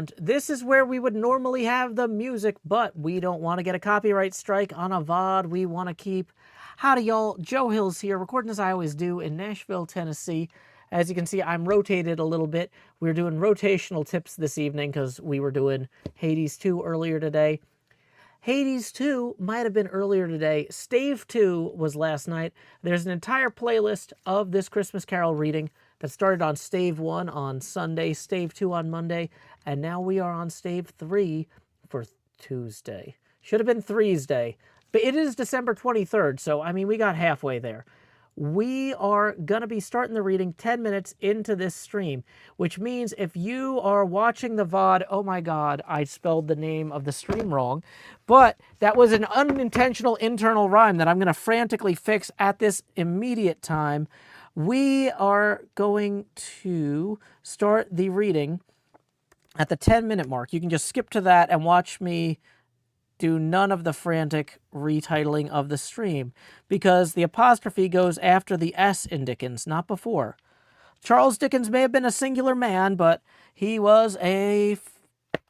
And this is where we would normally have the music, but we don't want to get a copyright strike on a VOD. We want to keep... Howdy, y'all. Joe Hills here, recording as I always do in Nashville, Tennessee. As you can see, I'm rotated a little bit. We're doing rotational tips this evening because we were doing Hades 2 earlier today. Hades 2 might have been earlier today. Stave 2 was last night. There's an entire playlist of this Christmas Carol reading that started on Stave 1 on Sunday, Stave 2 on Monday, and now we are on Stave 3 for Tuesday. Should have been Three's Day, but it is December 23rd, so, I mean, we got halfway there. We are going to be starting the reading 10 minutes into this stream, which means if you are watching the VOD, oh my God, I spelled the name of the stream wrong, but that was an unintentional internal rhyme that I'm going to frantically fix at this immediate time. We are going to start the reading at the 10-minute mark. You can just skip to that and watch me do none of the frantic retitling of the stream, because the apostrophe goes after the S in Dickens, not before. Charles Dickens may have been a singular man, but he was a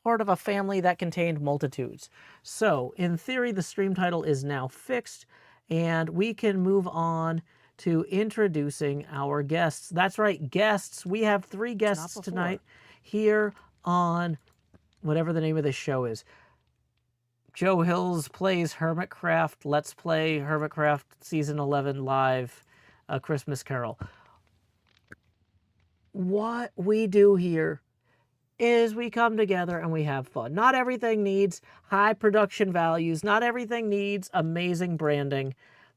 part of a family that contained multitudes. So, in theory, the stream title is now fixed, and we can move on to introducing our guests. That's right, guests. We have 3 guests tonight here on whatever the name of this show is. Joe Hills plays Hermitcraft. Let's play Hermitcraft Season 11 live, A Christmas Carol. What we do here is we come together and we have fun. Not everything needs high production values. Not everything needs amazing branding.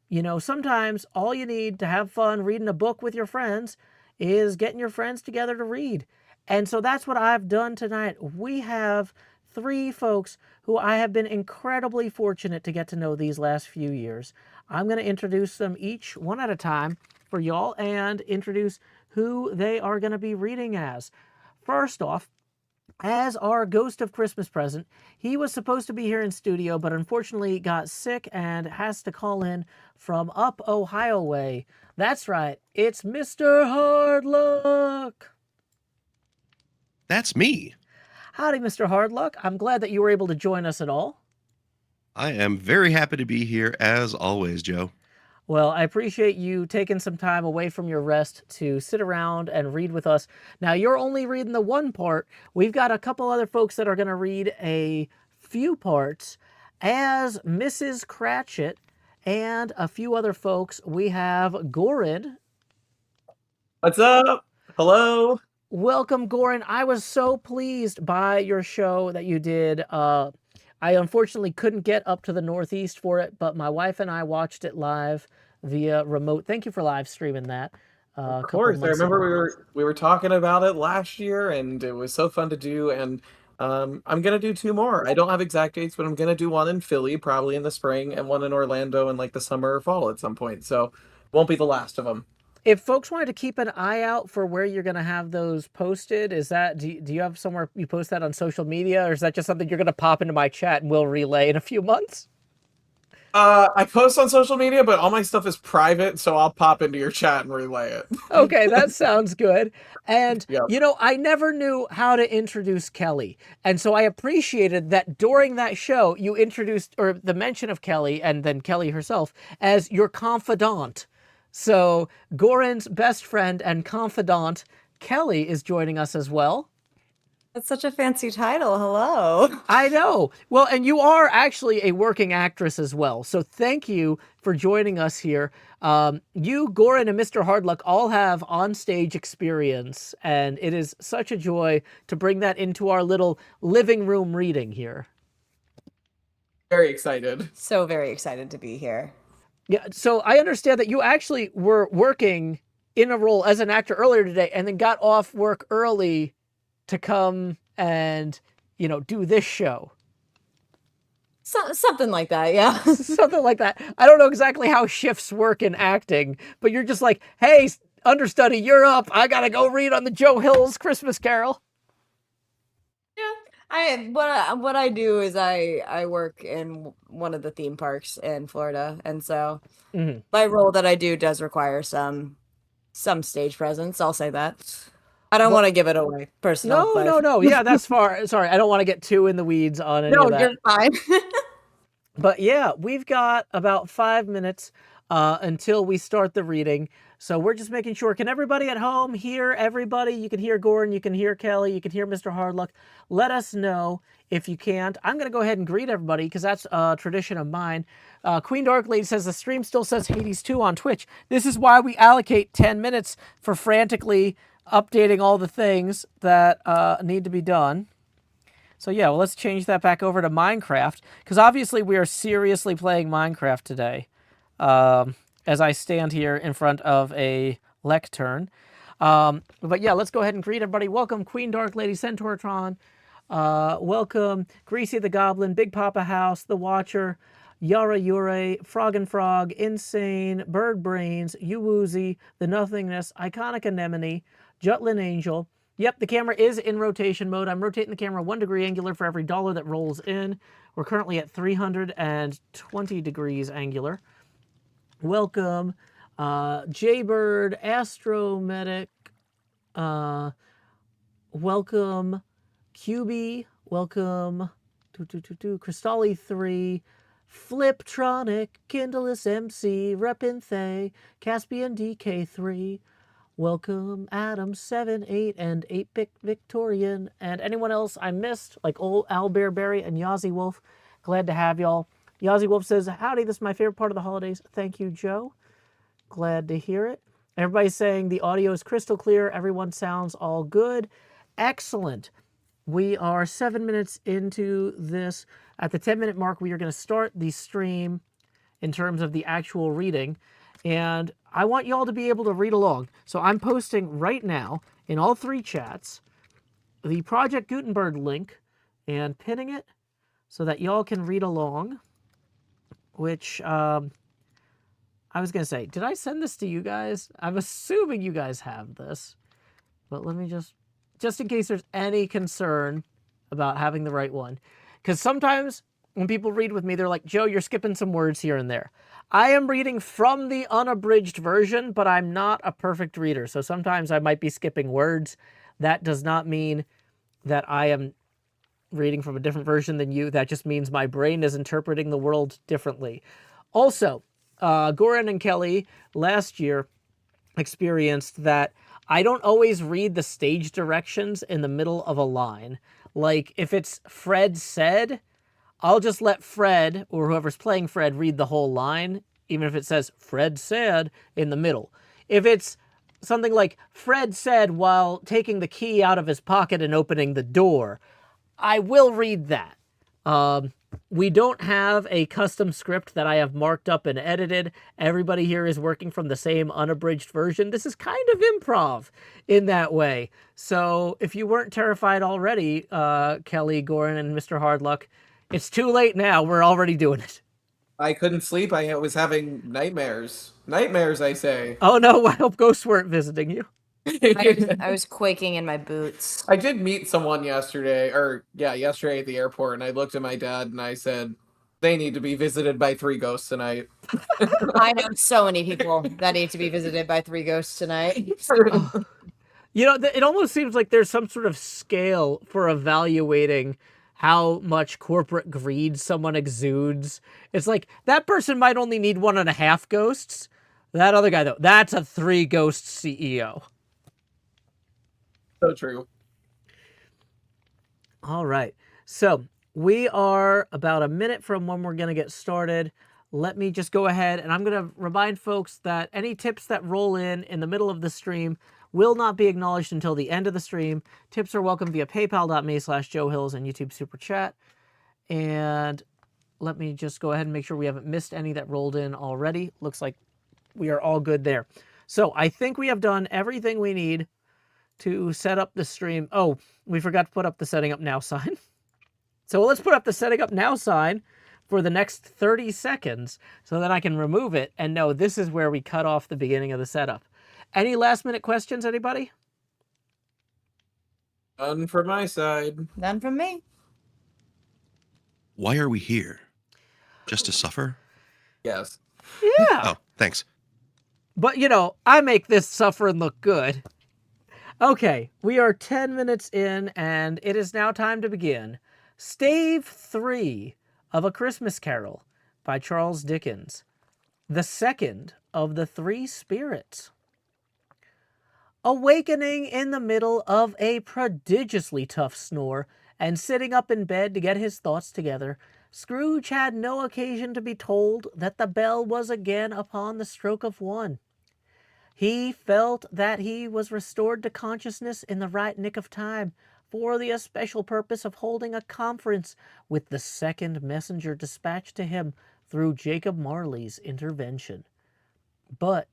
You know, sometimes all you need to have fun reading a book with your friends is getting your friends together to read. And so that's what I've done tonight. We have 3 folks who I have been incredibly fortunate to get to know these last few years. I'm going to introduce them each one at a time for y'all and introduce who they are going to be reading as. First off, as our Ghost of Christmas Present, he was supposed to be here in studio, but unfortunately got sick and has to call in from up Ohio way. That's right, it's MrHardluck. That's me. Howdy, MrHardluck. I'm glad that you were able to join us at all. I am very happy to be here, as always, Joe. Well, I appreciate you taking some time away from your rest to sit around and read with us. Now, you're only reading the one part. We've got a couple other folks that are going to read a few parts. As Mrs. Cratchit and a few other folks, we have Goren. What's up? Hello. Welcome, Goren. I was so pleased by your show that you did. I unfortunately couldn't get up to the Northeast for it, but my wife and I watched it live via remote. Thank you for live streaming that. Of course, I remember we were talking about it last year, and it was so fun to do. And I'm gonna do 2 more. I don't have exact dates, but I'm gonna do one in Philly, probably in the spring, and one in Orlando in like the summer or fall at some point. So won't be the last of them. If folks wanted to keep an eye out for where you're going to have those posted, is that, do you have somewhere you post that on social media, or is that just something you're going to pop into my chat and we'll relay in a few months? I post on social media, but all my stuff is private, so I'll pop into your chat and relay it. Okay, that sounds good. And, Yep. you know, I never knew how to introduce Kelly. And so I appreciated that during that show, you introduced, or the mention of Kelly, and then Kelly herself, as your confidant. So Goren's best friend and confidant, Kelly, is joining us as well. That's such a fancy title. Hello. I know. Well, and you are actually a working actress as well. So thank you for joining us here. You, Goren, and MrHardluck all have onstage experience, and it is such a joy to bring that into our little living room reading here. Very excited. So very excited to be here. Yeah, so I understand that you actually were working in a role as an actor earlier today and then got off work early to come and, you know, do this show. Something like that, yeah. Something like that. I don't know exactly how shifts work in acting, but you're just like, hey, understudy, you're up. I gotta go read on the Joe Hills Christmas Carol. What I do is I work in one of the theme parks in Florida, and so my role that I do does require some stage presence. I'll say that. I don't want to give it away. Personal. No. Yeah, that's far. Sorry, I don't want to get too in the weeds on any of that. You're fine. But yeah, we've got about 5 minutes until we start the reading. So we're just making sure. Can everybody at home hear everybody? You can hear Goren, you can hear Kelly, you can hear MrHardluck. Let us know if you can't. I'm going to go ahead and greet everybody because that's a tradition of mine. Queen Dark Lady says the stream still says Hades 2 on Twitch. This is why we allocate 10 minutes for frantically updating all the things that need to be done. So yeah, well, let's change that back over to Minecraft, because obviously we are seriously playing Minecraft today, as I stand here in front of a lectern. But yeah, let's go ahead and greet everybody. Welcome, Queen Dark Lady Centaurtron. Welcome, Greasy the Goblin, Big Papa House, The Watcher, Yara Yure, Frog and Frog, Insane, Bird Brains, Uwoozy, The Nothingness, Iconic Anemone, Jutlin Angel. Yep, the camera is in rotation mode. I'm rotating the camera 1 degree angular for every dollar that rolls in. We're currently at 320 degrees angular. Welcome, Jaybird, Astromedic, welcome, QB, welcome, Crystalli 3, Fliptronic, Kindleless MC, Repinthe, Caspian DK3, welcome, Adam 7, 8, and 8-Bit Victorian, and anyone else I missed, like old Owlbear Berry and Yazzie Wolf. Glad to have y'all. Yazzie Wolf says, howdy, this is my favorite part of the holidays. Thank you, Joe. Glad to hear it. Everybody's saying the audio is crystal clear. Everyone sounds all good. Excellent. We are 7 minutes into this. At the 10-minute mark, we are going to start the stream in terms of the actual reading. And I want y'all to be able to read along. So I'm posting right now in all 3 chats the Project Gutenberg link and pinning it so that y'all can read along, which I was going to say, did I send this to you guys? I'm assuming you guys have this, but let me just in case there's any concern about having the right one. Because sometimes when people read with me, they're like, Joe, you're skipping some words here and there. I am reading from the unabridged version, but I'm not a perfect reader. So sometimes I might be skipping words. That does not mean that I am reading from a different version than you. That just means my brain is interpreting the world differently. Also, Goren and Kelly last year experienced that I don't always read the stage directions in the middle of a line. Like, if it's Fred said, I'll just let Fred, or whoever's playing Fred, read the whole line, even if it says Fred said in the middle. If it's something like Fred said while taking the key out of his pocket and opening the door, I will read that. We don't have a custom script that I have marked up and edited. Everybody here is working from the same unabridged version. This is kind of improv in that way. So if you weren't terrified already, Kelly, Goren, and MrHardluck, it's too late now. We're already doing it. I couldn't sleep. I was having nightmares. Nightmares, I say. Oh no, I hope ghosts weren't visiting you. I was quaking in my boots. I did meet someone yesterday at the airport, and I looked at my dad and I said, they need to be visited by 3 ghosts tonight. I know so many people that need to be visited by 3 ghosts tonight. Oh. You know, it almost seems like there's some sort of scale for evaluating how much corporate greed someone exudes. It's like, that person might only need 1.5 ghosts. That other guy, though, that's a 3 ghost CEO. So true. All right. So we are about a minute from when we're going to get started. Let me just go ahead, and I'm going to remind folks that any tips that roll in the middle of the stream will not be acknowledged until the end of the stream. Tips are welcome via paypal.me/JoeHills and YouTube Super Chat. And let me just go ahead and make sure we haven't missed any that rolled in already. Looks like we are all good there. So I think we have done everything we need to set up the stream. Oh, we forgot to put up the setting up now sign. So let's put up the setting up now sign for the next 30 seconds so that I can remove it and know this is where we cut off the beginning of the setup. Any last minute questions, anybody? None from my side. None from me. Why are we here? Just to suffer? Yes. Yeah. Oh, thanks. But, you know, I make this suffering look good. Okay, we are 10 minutes in, and it is now time to begin. Stave 3 of A Christmas Carol by Charles Dickens, the second of the three spirits. Awakening in the middle of a prodigiously tough snore, and sitting up in bed to get his thoughts together, Scrooge had no occasion to be told that the bell was again upon the stroke of 1. He felt that he was restored to consciousness in the right nick of time for the especial purpose of holding a conference with the second messenger dispatched to him through Jacob Marley's intervention. But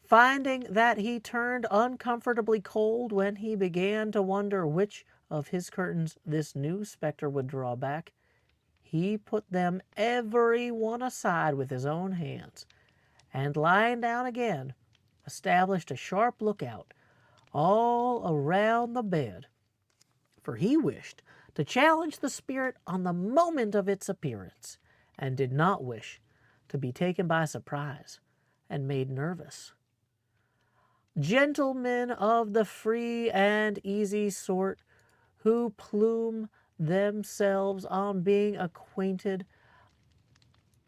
finding that he turned uncomfortably cold when he began to wonder which of his curtains this new spectre would draw back, he put them every one aside with his own hands, and lying down again, established a sharp lookout all around the bed, for he wished to challenge the spirit on the moment of its appearance, and did not wish to be taken by surprise and made nervous. Gentlemen of the free and easy sort, who plume themselves on being acquainted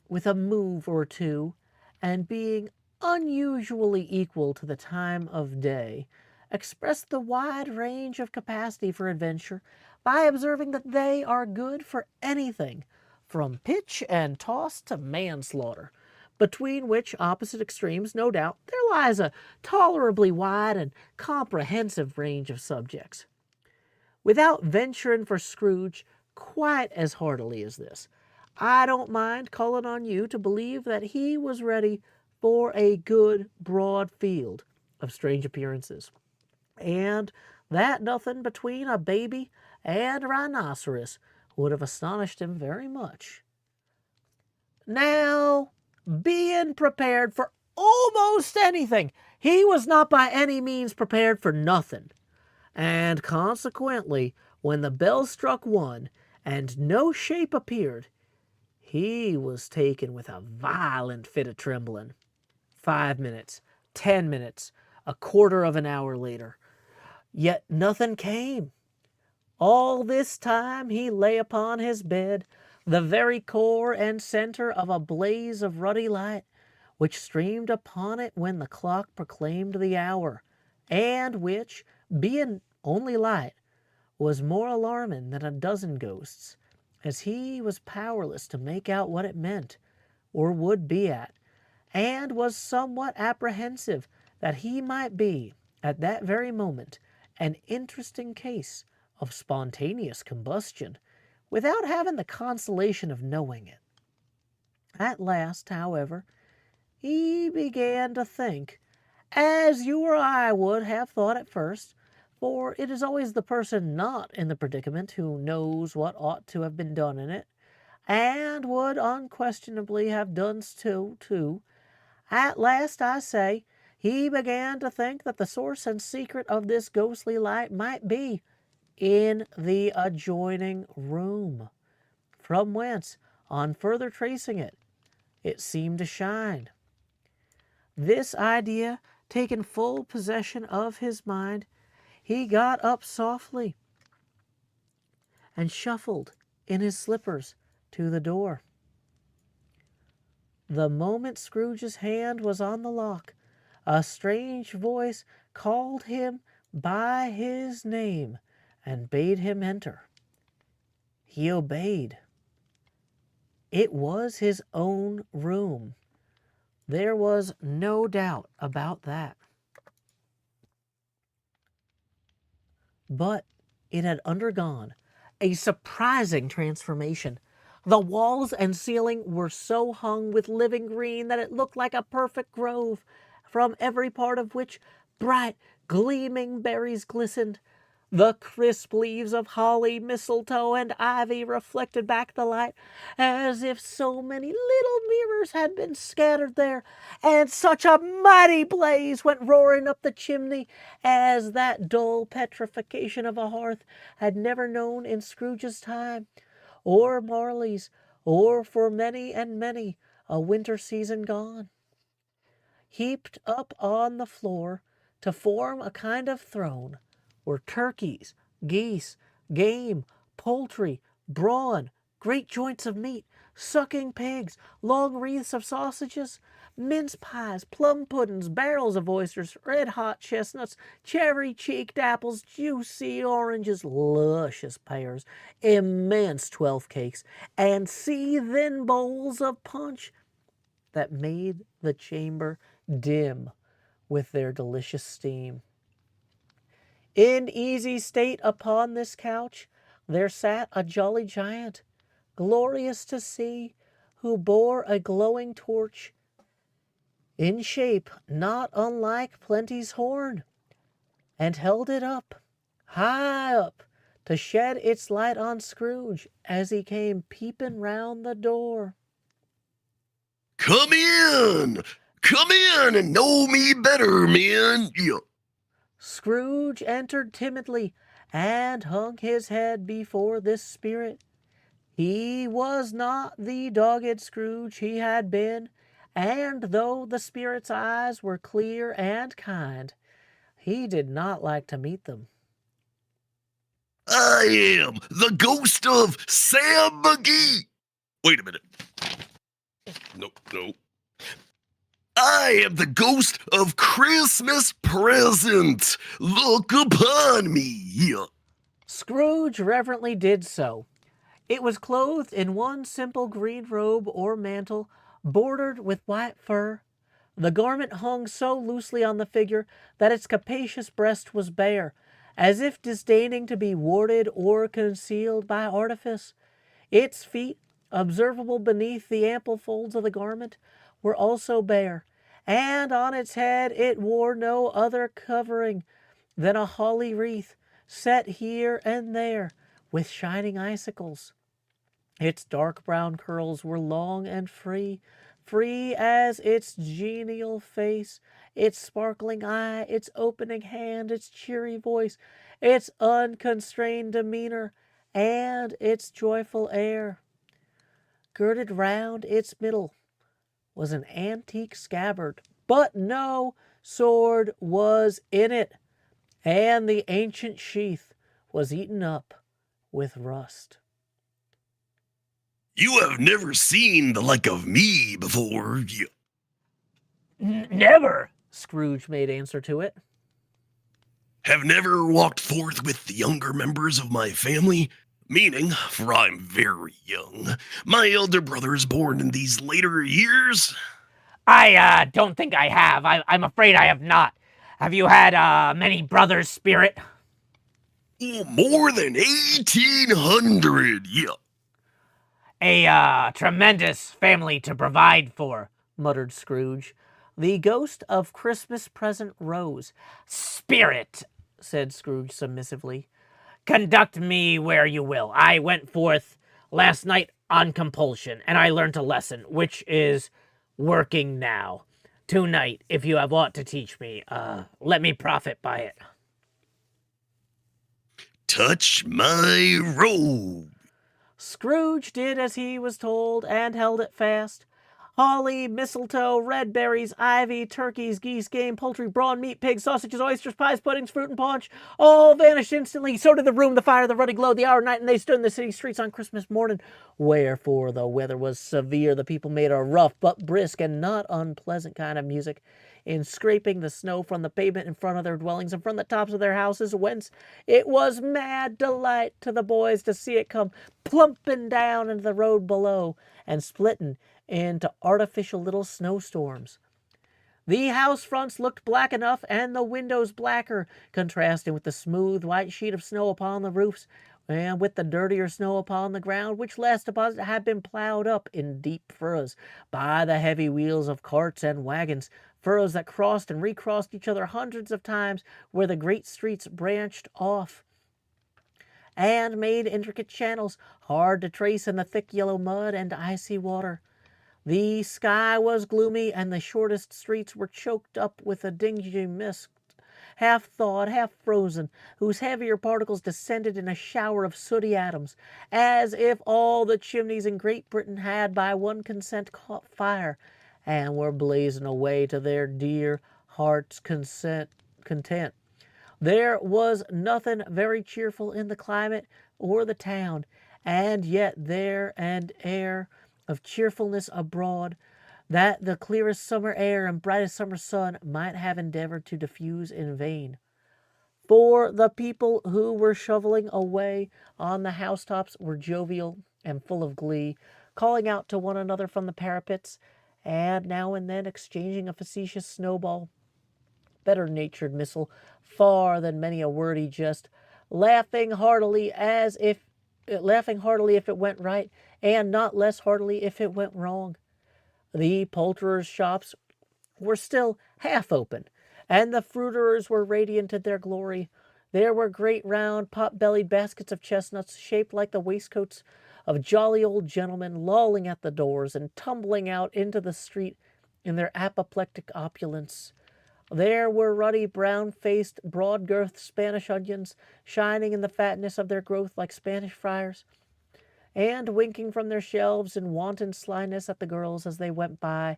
with a move or two, and being unusually equal to the time of day, express the wide range of capacity for adventure by observing that they are good for anything from pitch and toss to manslaughter, between which opposite extremes, no doubt, there lies a tolerably wide and comprehensive range of subjects. Without venturing for Scrooge quite as heartily as this, I don't mind calling on you to believe that he was ready for a good broad field of strange appearances, and that nothing between a baby and a rhinoceros would have astonished him very much. Now, being prepared for almost anything, he was not by any means prepared for nothing, and consequently, when the bell struck 1 and no shape appeared, he was taken with a violent fit of trembling. 5 minutes, 10 minutes, a quarter of an hour later, yet nothing came. All this time he lay upon his bed, the very core and center of a blaze of ruddy light, which streamed upon it when the clock proclaimed the hour, and which, being only light, was more alarming than a dozen ghosts, as he was powerless to make out what it meant, or would be at, and was somewhat apprehensive that he might be, at that very moment, an interesting case of spontaneous combustion, without having the consolation of knowing it. At last, however, he began to think, as you or I would have thought at first, for it is always the person not in the predicament who knows what ought to have been done in it, and would unquestionably have done so too. At last, I say, he began to think that the source and secret of this ghostly light might be in the adjoining room, from whence, on further tracing it, it seemed to shine. This idea taking full possession of his mind, he got up softly and shuffled in his slippers to the door. The moment Scrooge's hand was on the lock, a strange voice called him by his name and bade him enter. He obeyed. It was his own room. There was no doubt about that. But it had undergone a surprising transformation. The walls and ceiling were so hung with living green that it looked like a perfect grove, from every part of which bright, gleaming berries glistened. The crisp leaves of holly, mistletoe, and ivy reflected back the light, as if so many little mirrors had been scattered there, and such a mighty blaze went roaring up the chimney as that dull petrification of a hearth had never known in Scrooge's time, or Marley's, or for many and many a winter season gone. Heaped up on the floor to form a kind of throne were turkeys, geese, game, poultry, brawn, great joints of meat, sucking pigs, long wreaths of sausages, mince pies, plum puddings, barrels of oysters, red-hot chestnuts, cherry-cheeked apples, juicy oranges, luscious pears, immense 12 cakes, and seething bowls of punch that made the chamber dim with their delicious steam. In easy state upon this couch there sat a jolly giant, glorious to see, who bore a glowing torch, in shape not unlike Plenty's horn, and held it up, high up, to shed its light on Scrooge as he came peeping round the door. Come in! Come in and know me better, man. Yeah. Scrooge entered timidly and hung his head before this spirit. He was not the dogged Scrooge he had been, and though the spirit's eyes were clear and kind, he did not like to meet them. I am the ghost of Sam McGee. Wait a minute. No. I am the ghost of Christmas present. Look upon me. Yeah. Scrooge reverently did so. It was clothed in one simple green robe or mantle, bordered with white fur. The garment hung so loosely on the figure that its capacious breast was bare, as if disdaining to be warded or concealed by artifice. Its feet, observable beneath the ample folds of the garment, were also bare, and on its head it wore no other covering than a holly wreath, set here and there with shining icicles. Its dark brown curls were long and free as its genial face, its sparkling eye, its opening hand, its cheery voice, its unconstrained demeanor, and its joyful air. Girded round its middle was an antique scabbard, but no sword was in it, and the ancient sheath was eaten up with rust. You have never seen the like of me before. Yeah. Never, Scrooge made answer to it. Have never walked forth with the younger members of my family, meaning, for I'm very young, my elder brother is born in these later years. I don't think I have. I'm afraid I have not. Have you had many brothers, Spirit? Oh, more than 1,800, yeah. A tremendous family to provide for, muttered Scrooge. The ghost of Christmas present rose. Spirit, said Scrooge submissively, conduct me where you will. I went forth last night on compulsion, and I learnt a lesson, which is working now. Tonight, if you have aught to teach me, let me profit by it. Touch my robe. Scrooge did as he was told and held it fast. Holly, mistletoe, red berries, ivy, turkeys, geese, game, poultry, brawn, meat, pigs, sausages, oysters, pies, puddings, fruit, and punch all vanished instantly. So did the room, the fire, the ruddy glow, the hour, night, and they stood in the city streets on Christmas morning. Wherefore the weather was severe. The people made a rough but brisk and not unpleasant kind of music in scraping the snow from the pavement in front of their dwellings and from the tops of their houses, whence it was mad delight to the boys to see it come plumping down into the road below and splitting into artificial little snowstorms. The house fronts looked black enough, and the windows blacker, contrasting with the smooth white sheet of snow upon the roofs, and with the dirtier snow upon the ground, which last deposit had been plowed up in deep furrows by the heavy wheels of carts and wagons, furrows that crossed and recrossed each other hundreds of times where the great streets branched off and made intricate channels hard to trace in the thick yellow mud and icy water. The sky was gloomy, and the shortest streets were choked up with a dingy mist, half thawed, half frozen, whose heavier particles descended in a shower of sooty atoms, as if all the chimneys in Great Britain had by one consent caught fire, and were blazing away to their dear hearts' content. There was nothing very cheerful in the climate or the town, and yet there an air of cheerfulness abroad that the clearest summer air and brightest summer sun might have endeavored to diffuse in vain. For the people who were shoveling away on the housetops were jovial and full of glee, calling out to one another from the parapets, and now and then exchanging a facetious snowball, better-natured missile, far than many a wordy jest, laughing heartily if it went right, and not less heartily if it went wrong. The poulterers' shops were still half open, and the fruiterers were radiant in their glory. There were great round, pot-bellied baskets of chestnuts, shaped like the waistcoats of jolly old gentlemen, lolling at the doors and tumbling out into the street in their apoplectic opulence. There were ruddy, brown-faced, broad-girthed Spanish onions, shining in the fatness of their growth like Spanish friars, and winking from their shelves in wanton slyness at the girls as they went by,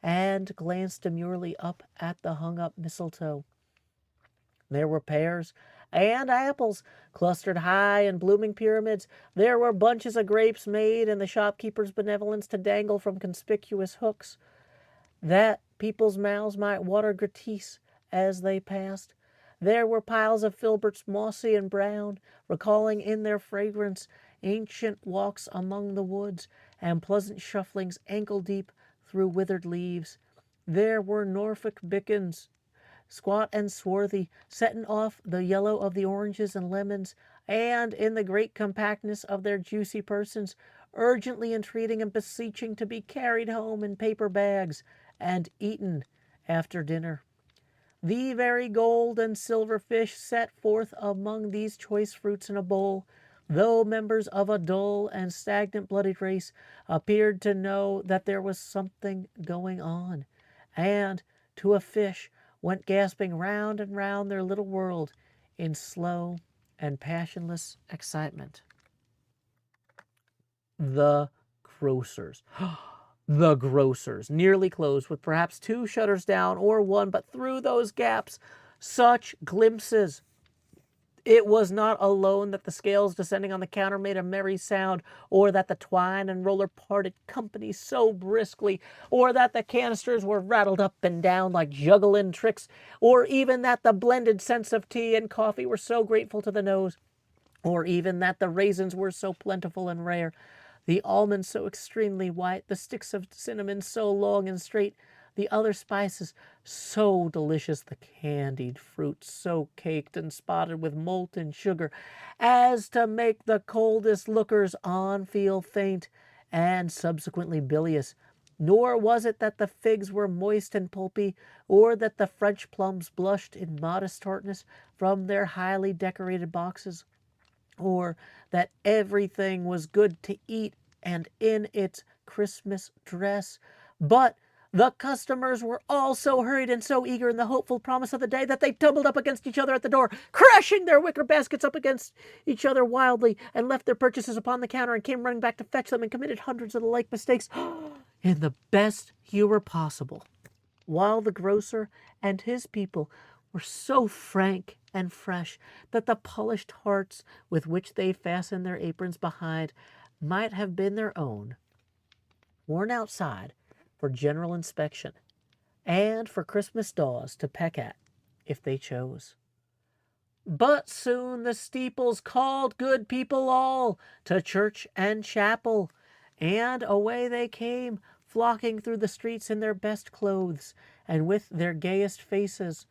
and glanced demurely up at the hung-up mistletoe. There were pears and apples clustered high in blooming pyramids. There were bunches of grapes made in the shopkeeper's benevolence to dangle from conspicuous hooks, that people's mouths might water gratis as they passed. There were piles of filberts mossy and brown, recalling in their fragrance ancient walks among the woods and pleasant shufflings ankle-deep through withered leaves. There were Norfolk Dickens, squat and swarthy, setting off the yellow of the oranges and lemons, and in the great compactness of their juicy persons, urgently entreating and beseeching to be carried home in paper bags and eaten after dinner. The very gold and silver fish set forth among these choice fruits in a bowl, though members of a dull and stagnant-blooded race, appeared to know that there was something going on, and, to a fish, went gasping round and round their little world in slow and passionless excitement. The grocers. The grocers, nearly closed, with perhaps 2 shutters down or 1, but through those gaps, such glimpses. It was not alone that the scales descending on the counter made a merry sound, or that the twine and roller parted company so briskly, or that the canisters were rattled up and down like juggling tricks, or even that the blended scents of tea and coffee were so grateful to the nose, or even that the raisins were so plentiful and rare, the almonds so extremely white, the sticks of cinnamon so long and straight, the other spices so delicious, the candied fruits so caked and spotted with molten sugar, as to make the coldest lookers on feel faint and subsequently bilious. Nor was it that the figs were moist and pulpy, or that the French plums blushed in modest tartness from their highly decorated boxes, or that everything was good to eat and in its Christmas dress, but the customers were all so hurried and so eager in the hopeful promise of the day that they tumbled up against each other at the door, crashing their wicker baskets up against each other wildly, and left their purchases upon the counter and came running back to fetch them, and committed hundreds of the like mistakes in the best humor possible, while the grocer and his people were so frank and fresh that the polished hearts with which they fastened their aprons behind might have been their own, worn outside for general inspection, and for Christmas daws to peck at, if they chose. But soon the steeples called good people all to church and chapel, and away they came, flocking through the streets in their best clothes, and with their gayest faces,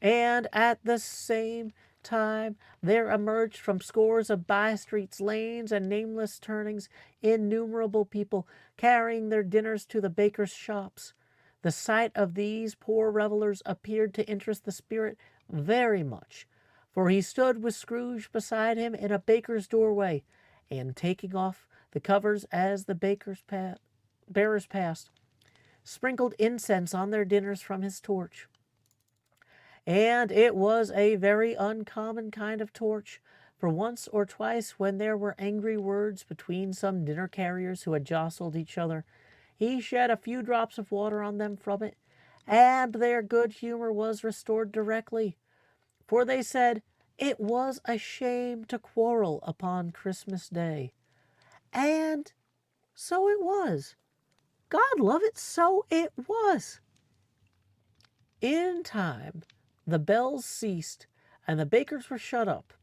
and at the same time there emerged from scores of by-streets, lanes, and nameless turnings innumerable people carrying their dinners to the bakers' shops. The sight of these poor revelers appeared to interest the spirit very much, for he stood with Scrooge beside him in a baker's doorway, and taking off the covers as the bearers passed, sprinkled incense on their dinners from his torch. And it was a very uncommon kind of torch, for once or twice when there were angry words between some dinner carriers who had jostled each other, he shed a few drops of water on them from it, and their good humor was restored directly. For they said it was a shame to quarrel upon Christmas Day. And so it was. God love it, so it was. In time, the bells ceased, and the bakers were shut up.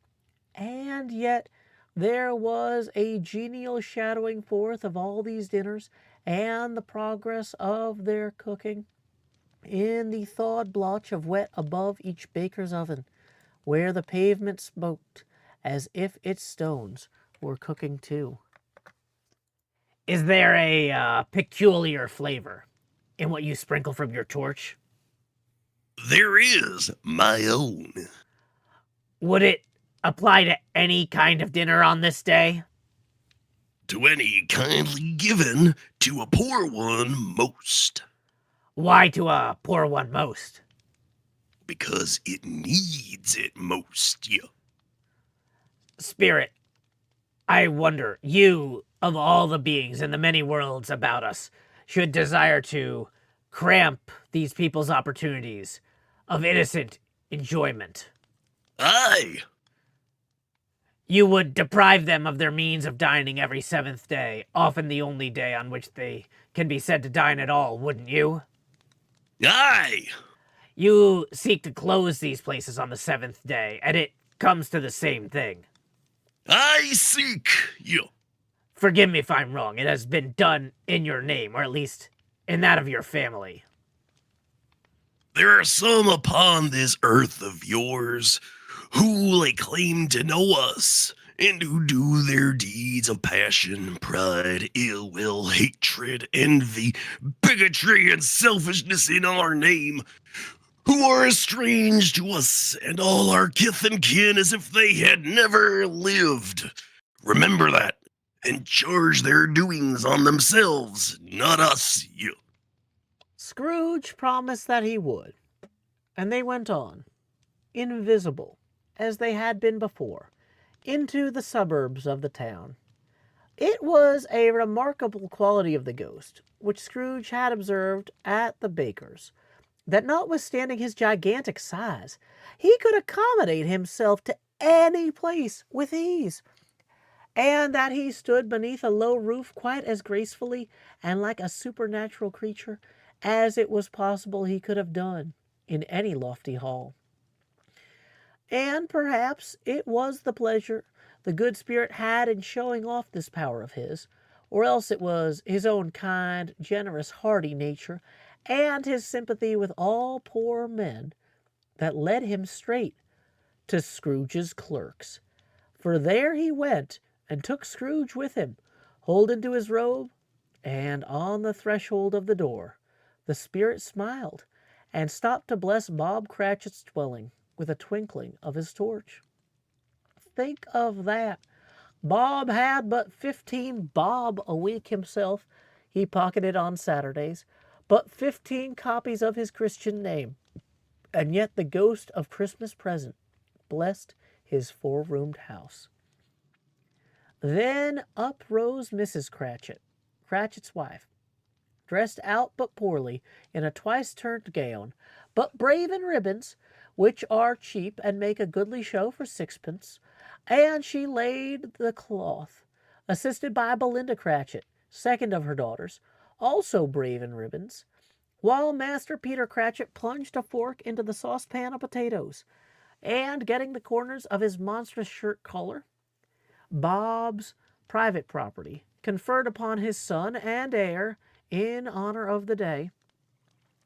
And yet there was a genial shadowing forth of all these dinners and the progress of their cooking in the thawed blotch of wet above each baker's oven, where the pavement smoked as if its stones were cooking too. Is there a peculiar flavor in what you sprinkle from your torch? There is my own. Would it apply to any kind of dinner on this day? To any kindly given, to a poor one most. Why to a poor one most? Because it needs it most, yeah. Spirit, I wonder, you, of all the beings in the many worlds about us, should desire to cramp these people's opportunities of innocent enjoyment. Aye. You would deprive them of their means of dining every 7th day, often the only day on which they can be said to dine at all, wouldn't you? Aye. You seek to close these places on the 7th day, and it comes to the same thing. I seek, yeah. Forgive me if I'm wrong. It has been done in your name, or at least in that of your family. There are some upon this earth of yours who lay claim to know us, and who do their deeds of passion, pride, ill will, hatred, envy, bigotry, and selfishness in our name, who are as strange to us and all our kith and kin as if they had never lived. Remember that, and charge their doings on themselves, not us, you. Scrooge promised that he would, and they went on, invisible, as they had been before, into the suburbs of the town. It was a remarkable quality of the ghost, which Scrooge had observed at the baker's, that notwithstanding his gigantic size, he could accommodate himself to any place with ease, and that he stood beneath a low roof quite as gracefully and like a supernatural creature as it was possible he could have done in any lofty hall. And perhaps it was the pleasure the good spirit had in showing off this power of his, or else it was his own kind, generous, hearty nature, and his sympathy with all poor men, that led him straight to Scrooge's clerks. For there he went, and took Scrooge with him, holden to his robe, and on the threshold of the door the spirit smiled, and stopped to bless Bob Cratchit's dwelling with a twinkling of his torch. Think of that. Bob had but 15 bob a week himself, he pocketed on Saturdays, but 15 copies of his Christian name, and yet the ghost of Christmas present blessed his 4-roomed house. Then up rose Mrs. Cratchit, Cratchit's wife, dressed out but poorly in a twice-turned gown, but brave in ribbons, which are cheap and make a goodly show for 6pence, and she laid the cloth, assisted by Belinda Cratchit, second of her daughters, also brave in ribbons, while Master Peter Cratchit plunged a fork into the saucepan of potatoes, and getting the corners of his monstrous shirt collar, Bob's private property, conferred upon his son and heir in honor of the day,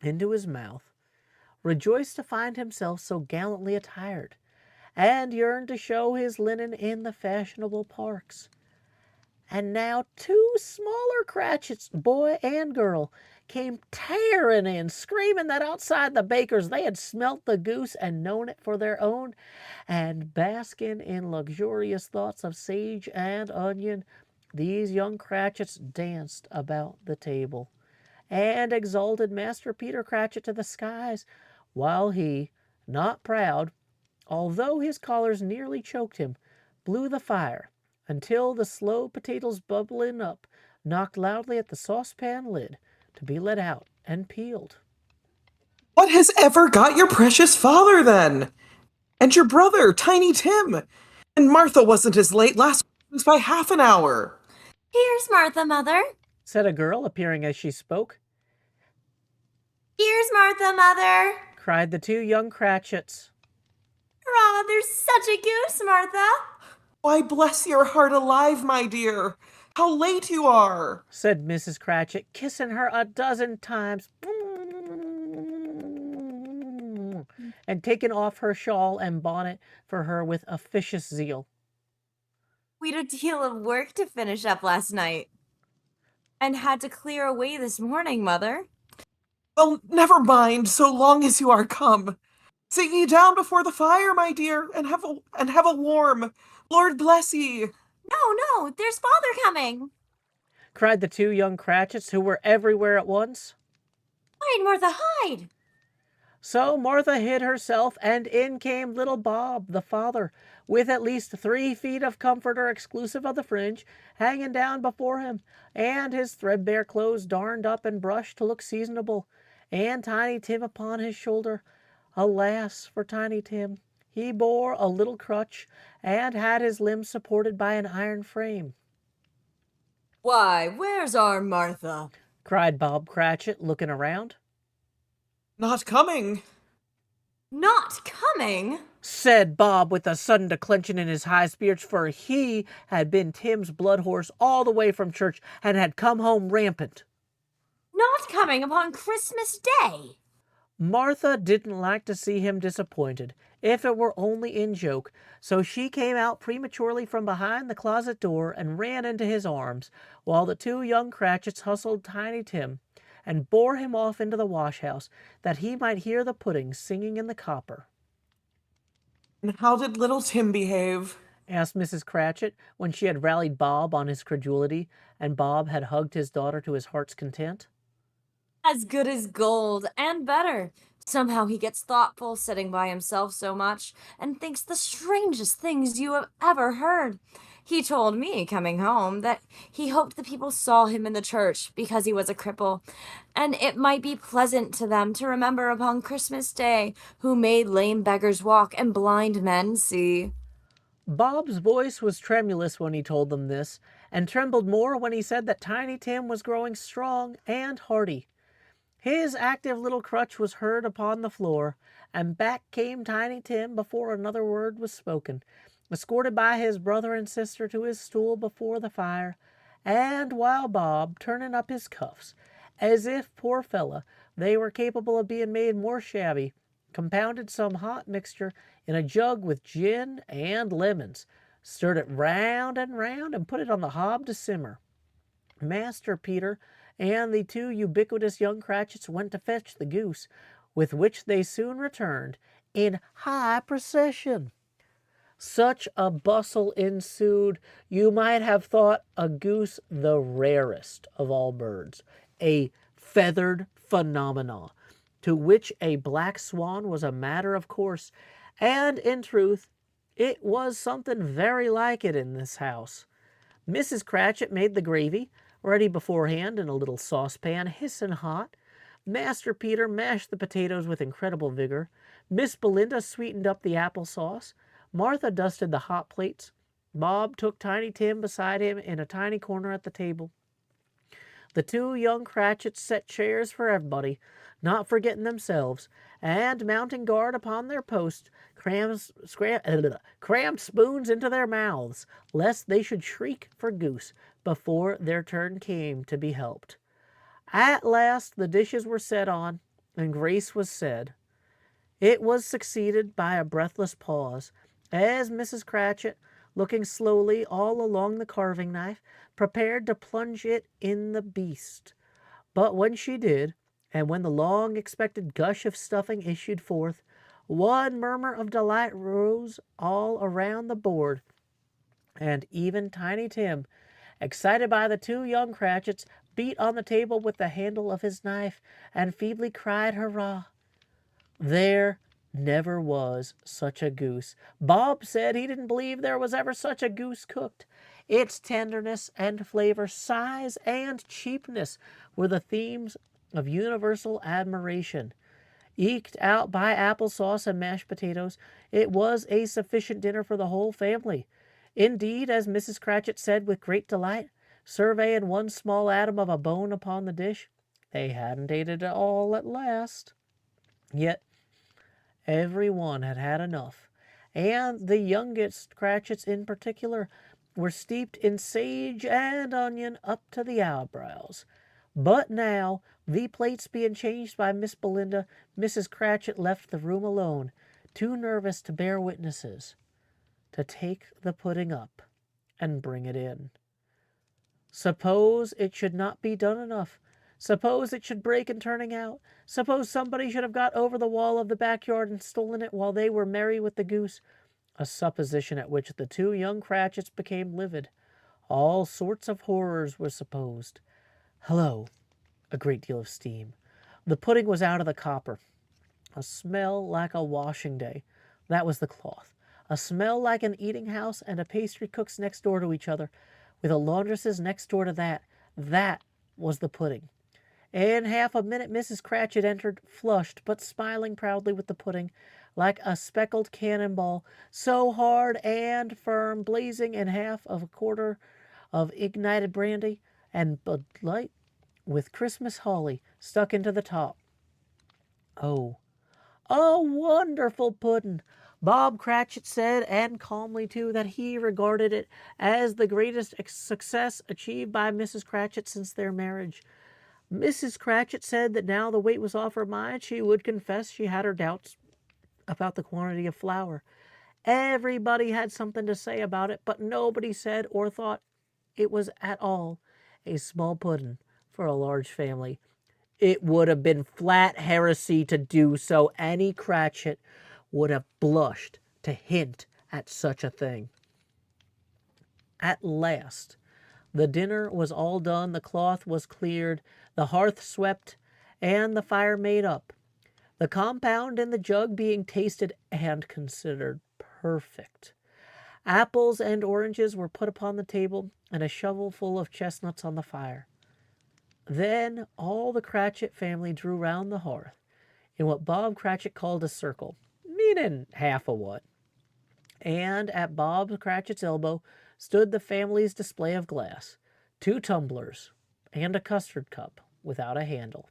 into his mouth, rejoiced to find himself so gallantly attired, and yearned to show his linen in the fashionable parks. And now 2 smaller Cratchits, boy and girl, came tearing in, screaming that outside the baker's they had smelt the goose and known it for their own, and basking in luxurious thoughts of sage and onion, these young Cratchits danced about the table, and exalted Master Peter Cratchit to the skies, while he, not proud, although his collars nearly choked him, blew the fire, until the slow potatoes bubbling up knocked loudly at the saucepan lid to be let out and peeled. What has ever got your precious father, then? And your brother, Tiny Tim. And Martha wasn't as late last Christmas by half an hour. Here's Martha, Mother. Said a girl, appearing as she spoke. Here's Martha, Mother. Cried the two young Cratchits. Hurrah, there's such a goose, Martha. Why, bless your heart alive, my dear. How late you are, said Mrs. Cratchit, kissing her a dozen times, and taking off her shawl and bonnet for her with officious zeal. We'd a deal of work to finish up last night, and had to clear away this morning, Mother. Well, never mind, so long as you are come. Sit ye down before the fire, my dear, and have a warm. Lord bless ye. No, there's Father coming, cried the two young Cratchits, who were everywhere at once. Hide, Martha, hide. So Martha hid herself, and in came little Bob, the father, with at least 3 feet of comforter exclusive of the fringe hanging down before him, and his threadbare clothes darned up and brushed to look seasonable, and Tiny Tim upon his shoulder. Alas for Tiny Tim! He bore a little crutch, and had his limbs supported by an iron frame. Why, where's our Martha? Cried Bob Cratchit, looking around. Not coming. Not coming? Said Bob with a sudden declension in his high spirits, for he had been Tim's blood horse all the way from church, and had come home rampant. Not coming upon Christmas Day? Martha didn't like to see him disappointed, if it were only in joke, so she came out prematurely from behind the closet door and ran into his arms, while the two young Cratchits hustled Tiny Tim and bore him off into the wash-house, that he might hear the pudding singing in the copper. And how did little Tim behave? Asked Mrs. Cratchit, when she had rallied Bob on his credulity, and Bob had hugged his daughter to his heart's content. As good as gold, and better. Somehow he gets thoughtful sitting by himself so much, and thinks the strangest things you have ever heard. He told me, coming home, that he hoped the people saw him in the church because he was a cripple, and it might be pleasant to them to remember upon Christmas Day who made lame beggars walk and blind men see. Bob's voice was tremulous when he told them this, and trembled more when he said that Tiny Tim was growing strong and hearty. His active little crutch was heard upon the floor, and back came Tiny Tim before another word was spoken, escorted by his brother and sister to his stool before the fire, and while Bob, turning up his cuffs, as if, poor fella, they were capable of being made more shabby, compounded some hot mixture in a jug with gin and lemons, stirred it round, and put it on the hob to simmer. Master Peter and the two ubiquitous young Cratchits went to fetch the goose, with which they soon returned in high procession. Such a bustle ensued, you might have thought a goose the rarest of all birds, a feathered phenomenon, to which a black swan was a matter of course, and in truth, it was something very like it in this house. Mrs. Cratchit made the gravy, ready beforehand in a little saucepan, hissing hot. Master Peter mashed the potatoes with incredible vigor. Miss Belinda sweetened up the applesauce. Martha dusted the hot plates. Bob took Tiny Tim beside him in a tiny corner at the table. The two young Cratchits set chairs for everybody, not forgetting themselves, and mounting guard upon their posts, crammed spoons into their mouths, lest they should shriek for goose before their turn came to be helped. At last the dishes were set on, and grace was said. It was succeeded by a breathless pause, as Mrs. Cratchit, looking slowly all along the carving knife, prepared to plunge it in the beast. But when she did, and when the long-expected gush of stuffing issued forth, one murmur of delight rose all around the board, and even Tiny Tim, excited by the two young Cratchits, beat on the table with the handle of his knife, and feebly cried hurrah. There never was such a goose. Bob said he didn't believe there was ever such a goose cooked. Its tenderness and flavor, size and cheapness were the themes of universal admiration. Eked out by applesauce and mashed potatoes, it was a sufficient dinner for the whole family. Indeed, as Mrs. Cratchit said with great delight, surveying one small atom of a bone upon the dish, they hadn't ate it all at last. Yet every one had had enough, and the youngest Cratchits in particular were steeped in sage and onion up to the eyebrows. But now, the plates being changed by Miss Belinda, Mrs. Cratchit left the room alone, too nervous to bear witnesses, to take the pudding up and bring it in. Suppose it should not be done enough. Suppose it should break in turning out. Suppose somebody should have got over the wall of the backyard and stolen it while they were merry with the goose. A supposition at which the two young Cratchits became livid. All sorts of horrors were supposed. Hello! A great deal of steam. The pudding was out of the copper. A smell like a washing day. That was the cloth. A smell like an eating house and a pastry cook's next door to each other, with a laundress's next door to that. That was the pudding. In half a minute Mrs. Cratchit entered, flushed, but smiling proudly with the pudding, like a speckled cannonball, so hard and firm, blazing in half of a quarter of ignited brandy and Bud Light, with Christmas holly stuck into the top. Oh, a wonderful pudding! Bob Cratchit said, and calmly too, that he regarded it as the greatest success achieved by Mrs. Cratchit since their marriage. Mrs. Cratchit said that now the weight was off her mind, she would confess she had her doubts about the quantity of flour. Everybody had something to say about it, but nobody said or thought it was at all a small pudding for a large family. It would have been flat heresy to do so. Any Cratchit would have blushed to hint at such a thing. At last, the dinner was all done, the cloth was cleared, the hearth swept, and the fire made up. The compound in the jug being tasted and considered perfect. Apples and oranges were put upon the table, and a shovelful of chestnuts on the fire. Then all the Cratchit family drew round the hearth, in what Bob Cratchit called a circle, meaning half a one. And at Bob Cratchit's elbow stood the family's display of glass, 2 tumblers, and a custard cup without a handle.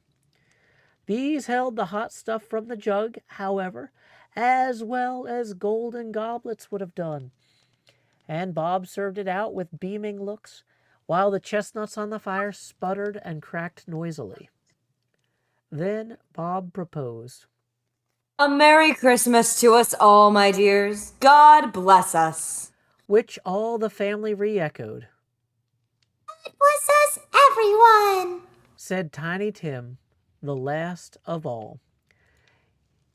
These held the hot stuff from the jug, however, as well as golden goblets would have done. And Bob served it out with beaming looks, while the chestnuts on the fire sputtered and cracked noisily. Then Bob proposed. A Merry Christmas to us all, my dears. God bless us. Which all the family re-echoed. God bless us, everyone, said Tiny Tim, the last of all.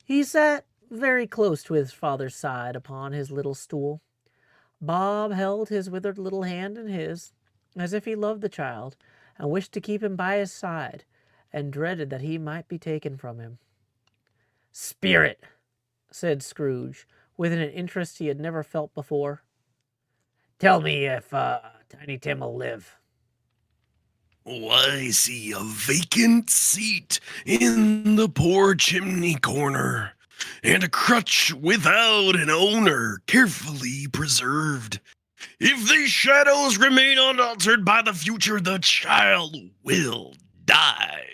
He sat very close to his father's side upon his little stool. Bob held his withered little hand in his, as if he loved the child, and wished to keep him by his side, and dreaded that he might be taken from him. Spirit, said Scrooge, with an interest he had never felt before. Tell me if Tiny Tim will live. Oh, I see a vacant seat in the poor chimney corner, and a crutch without an owner carefully preserved. If these shadows remain unaltered by the future, the child will die.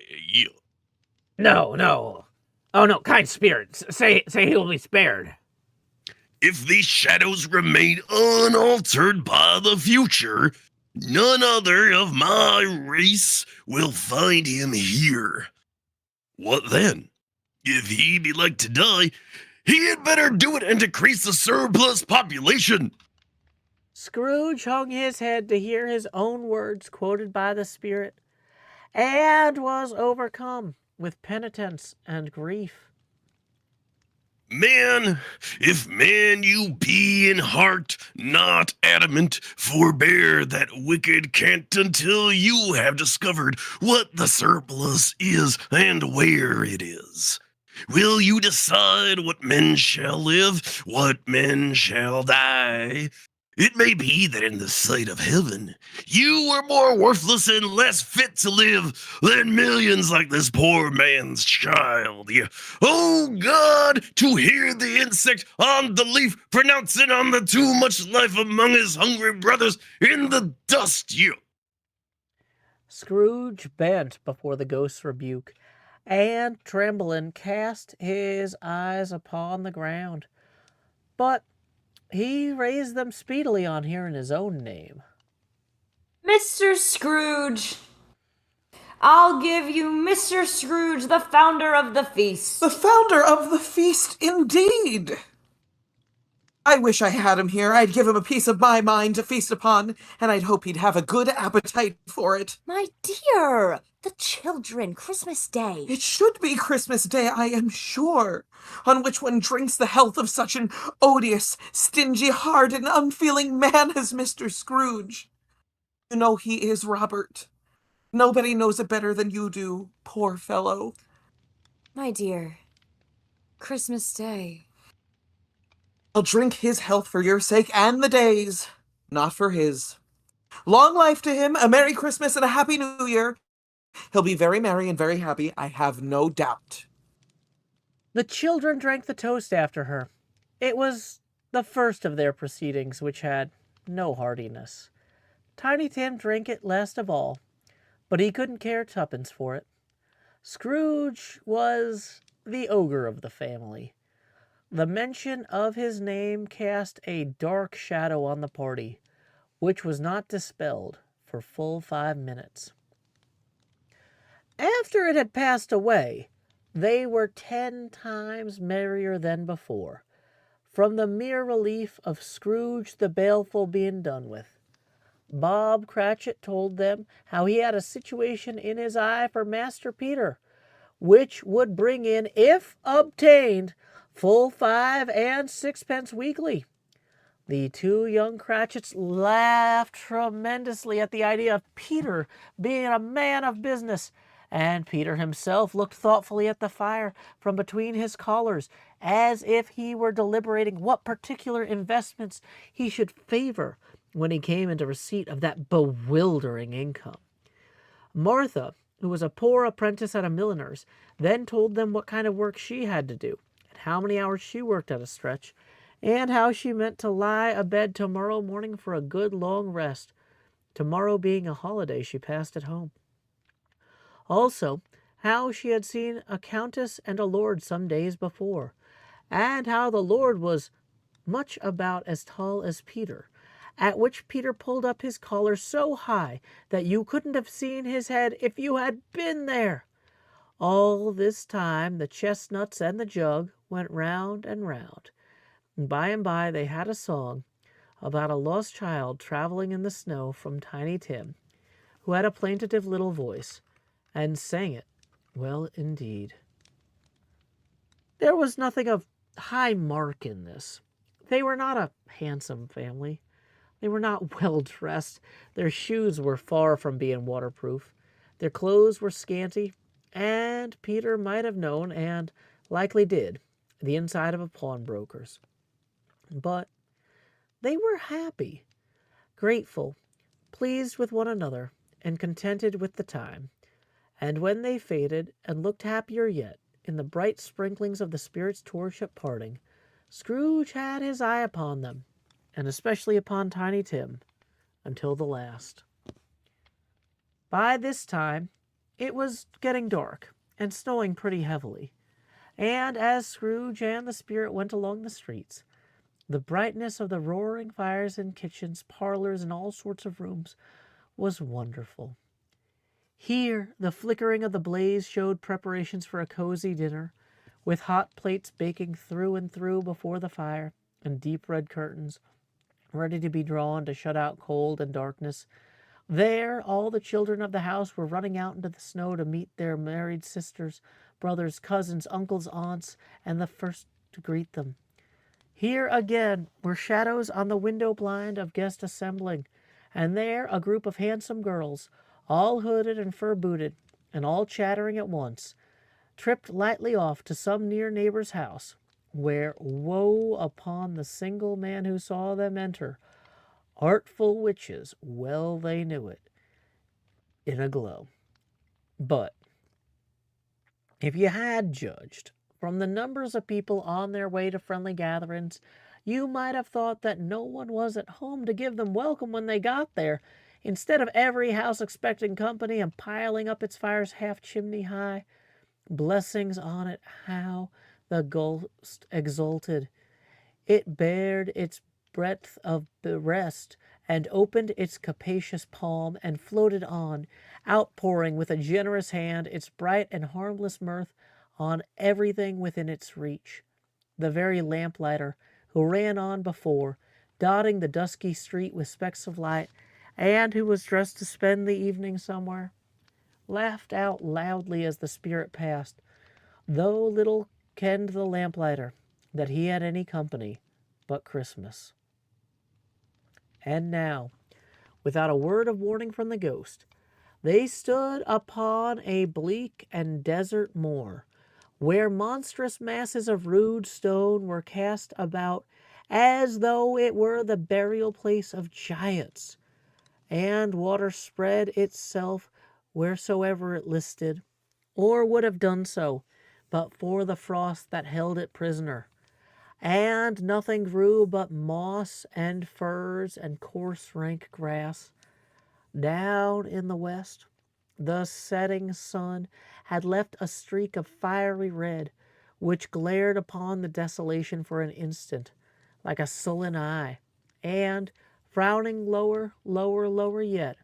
No. Oh, no, kind spirit, say he will be spared. If these shadows remain unaltered by the future, none other of my race will find him here. What then? If he be like to die, he had better do it and decrease the surplus population. Scrooge hung his head to hear his own words quoted by the spirit, and was overcome with penitence and grief. Man, if man you be in heart not adamant, forbear that wicked cant until you have discovered what the surplus is and where it is. Will you decide what men shall live, what men shall die? It may be that in the sight of heaven, you were more worthless and less fit to live than millions like this poor man's child. Oh God, to hear the insect on the leaf pronouncing on the too much life among his hungry brothers in the dust. Scrooge bent before the ghost's rebuke, and trembling cast his eyes upon the ground. But he raised them speedily on hearing his own name. Mr. Scrooge! I'll give you Mr. Scrooge, the founder of the feast. The founder of the feast, indeed! I wish I had him here. I'd give him a piece of my mind to feast upon, and I'd hope he'd have a good appetite for it. My dear, the children, Christmas Day. It should be Christmas Day, I am sure, on which one drinks the health of such an odious, stingy, hard, and unfeeling man as Mr. Scrooge. You know he is, Robert. Nobody knows it better than you do, poor fellow. My dear, Christmas Day. I'll drink his health for your sake and the day's, not for his. Long life to him, a Merry Christmas and a Happy New Year. He'll be very merry and very happy, I have no doubt. The children drank the toast after her. It was the first of their proceedings which had no heartiness. Tiny Tim drank it last of all, but he couldn't care tuppence for it. Scrooge was the ogre of the family. The mention of his name cast a dark shadow on the party, which was not dispelled for full 5 minutes. After it had passed away, they were 10 times merrier than before, from the mere relief of Scrooge the Baleful being done with. Bob Cratchit told them how he had a situation in his eye for Master Peter, which would bring in, if obtained, full 5 and 6 weekly. The two young Cratchits laughed tremendously at the idea of Peter being a man of business, and Peter himself looked thoughtfully at the fire from between his collars, as if he were deliberating what particular investments he should favor when he came into receipt of that bewildering income. Martha, who was a poor apprentice at a milliner's, then told them what kind of work she had to do, and how many hours she worked at a stretch, and how she meant to lie abed tomorrow morning for a good long rest, tomorrow being a holiday she passed at home. Also, how she had seen a countess and a lord some days before, and how the lord was much about as tall as Peter, at which Peter pulled up his collar so high that you couldn't have seen his head if you had been there. All this time the chestnuts and the jug went round and round, and by they had a song about a lost child traveling in the snow from Tiny Tim, who had a plaintive little voice, and sang it well indeed. There was nothing of high mark in this. They were not a handsome family. They were not well dressed. Their shoes were far from being waterproof. Their clothes were scanty, and Peter might have known, and likely did, the inside of a pawnbroker's. But they were happy, grateful, pleased with one another, and contented with the time. And when they faded, and looked happier yet, in the bright sprinklings of the Spirit's torch at parting, Scrooge had his eye upon them, and especially upon Tiny Tim, until the last. By this time, it was getting dark, and snowing pretty heavily, and as Scrooge and the Spirit went along the streets, the brightness of the roaring fires in kitchens, parlors, and all sorts of rooms was wonderful. Here, the flickering of the blaze showed preparations for a cozy dinner, with hot plates baking through and through before the fire, and deep red curtains, ready to be drawn to shut out cold and darkness. There, all the children of the house were running out into the snow to meet their married sisters, brothers, cousins, uncles, aunts, and the first to greet them. Here again were shadows on the window blind of guests assembling, and there a group of handsome girls, all hooded and fur-booted, and all chattering at once, tripped lightly off to some near neighbor's house, where woe upon the single man who saw them enter, Artful witches, well they knew it, in a glow. But if you had judged from the numbers of people on their way to friendly gatherings, you might have thought that no one was at home to give them welcome when they got there. Instead of every house expecting company and piling up its fires half chimney high, blessings on it, how the ghost exulted. It bared its breadth of rest, and opened its capacious palm, and floated on, outpouring with a generous hand its bright and harmless mirth on everything within its reach. The very lamplighter, who ran on before, dotting the dusky street with specks of light, and who was dressed to spend the evening somewhere, laughed out loudly as the spirit passed, though little kenned the lamplighter that he had any company but Christmas. And now, without a word of warning from the ghost, they stood upon a bleak and desert moor, where monstrous masses of rude stone were cast about as though it were the burial place of giants, and water spread itself wheresoever it listed, or would have done so, but for the frost that held it prisoner. And nothing grew but moss and furze and coarse rank grass. Down in the west, the setting sun had left a streak of fiery red, which glared upon the desolation for an instant, like a sullen eye, and, frowning lower yet,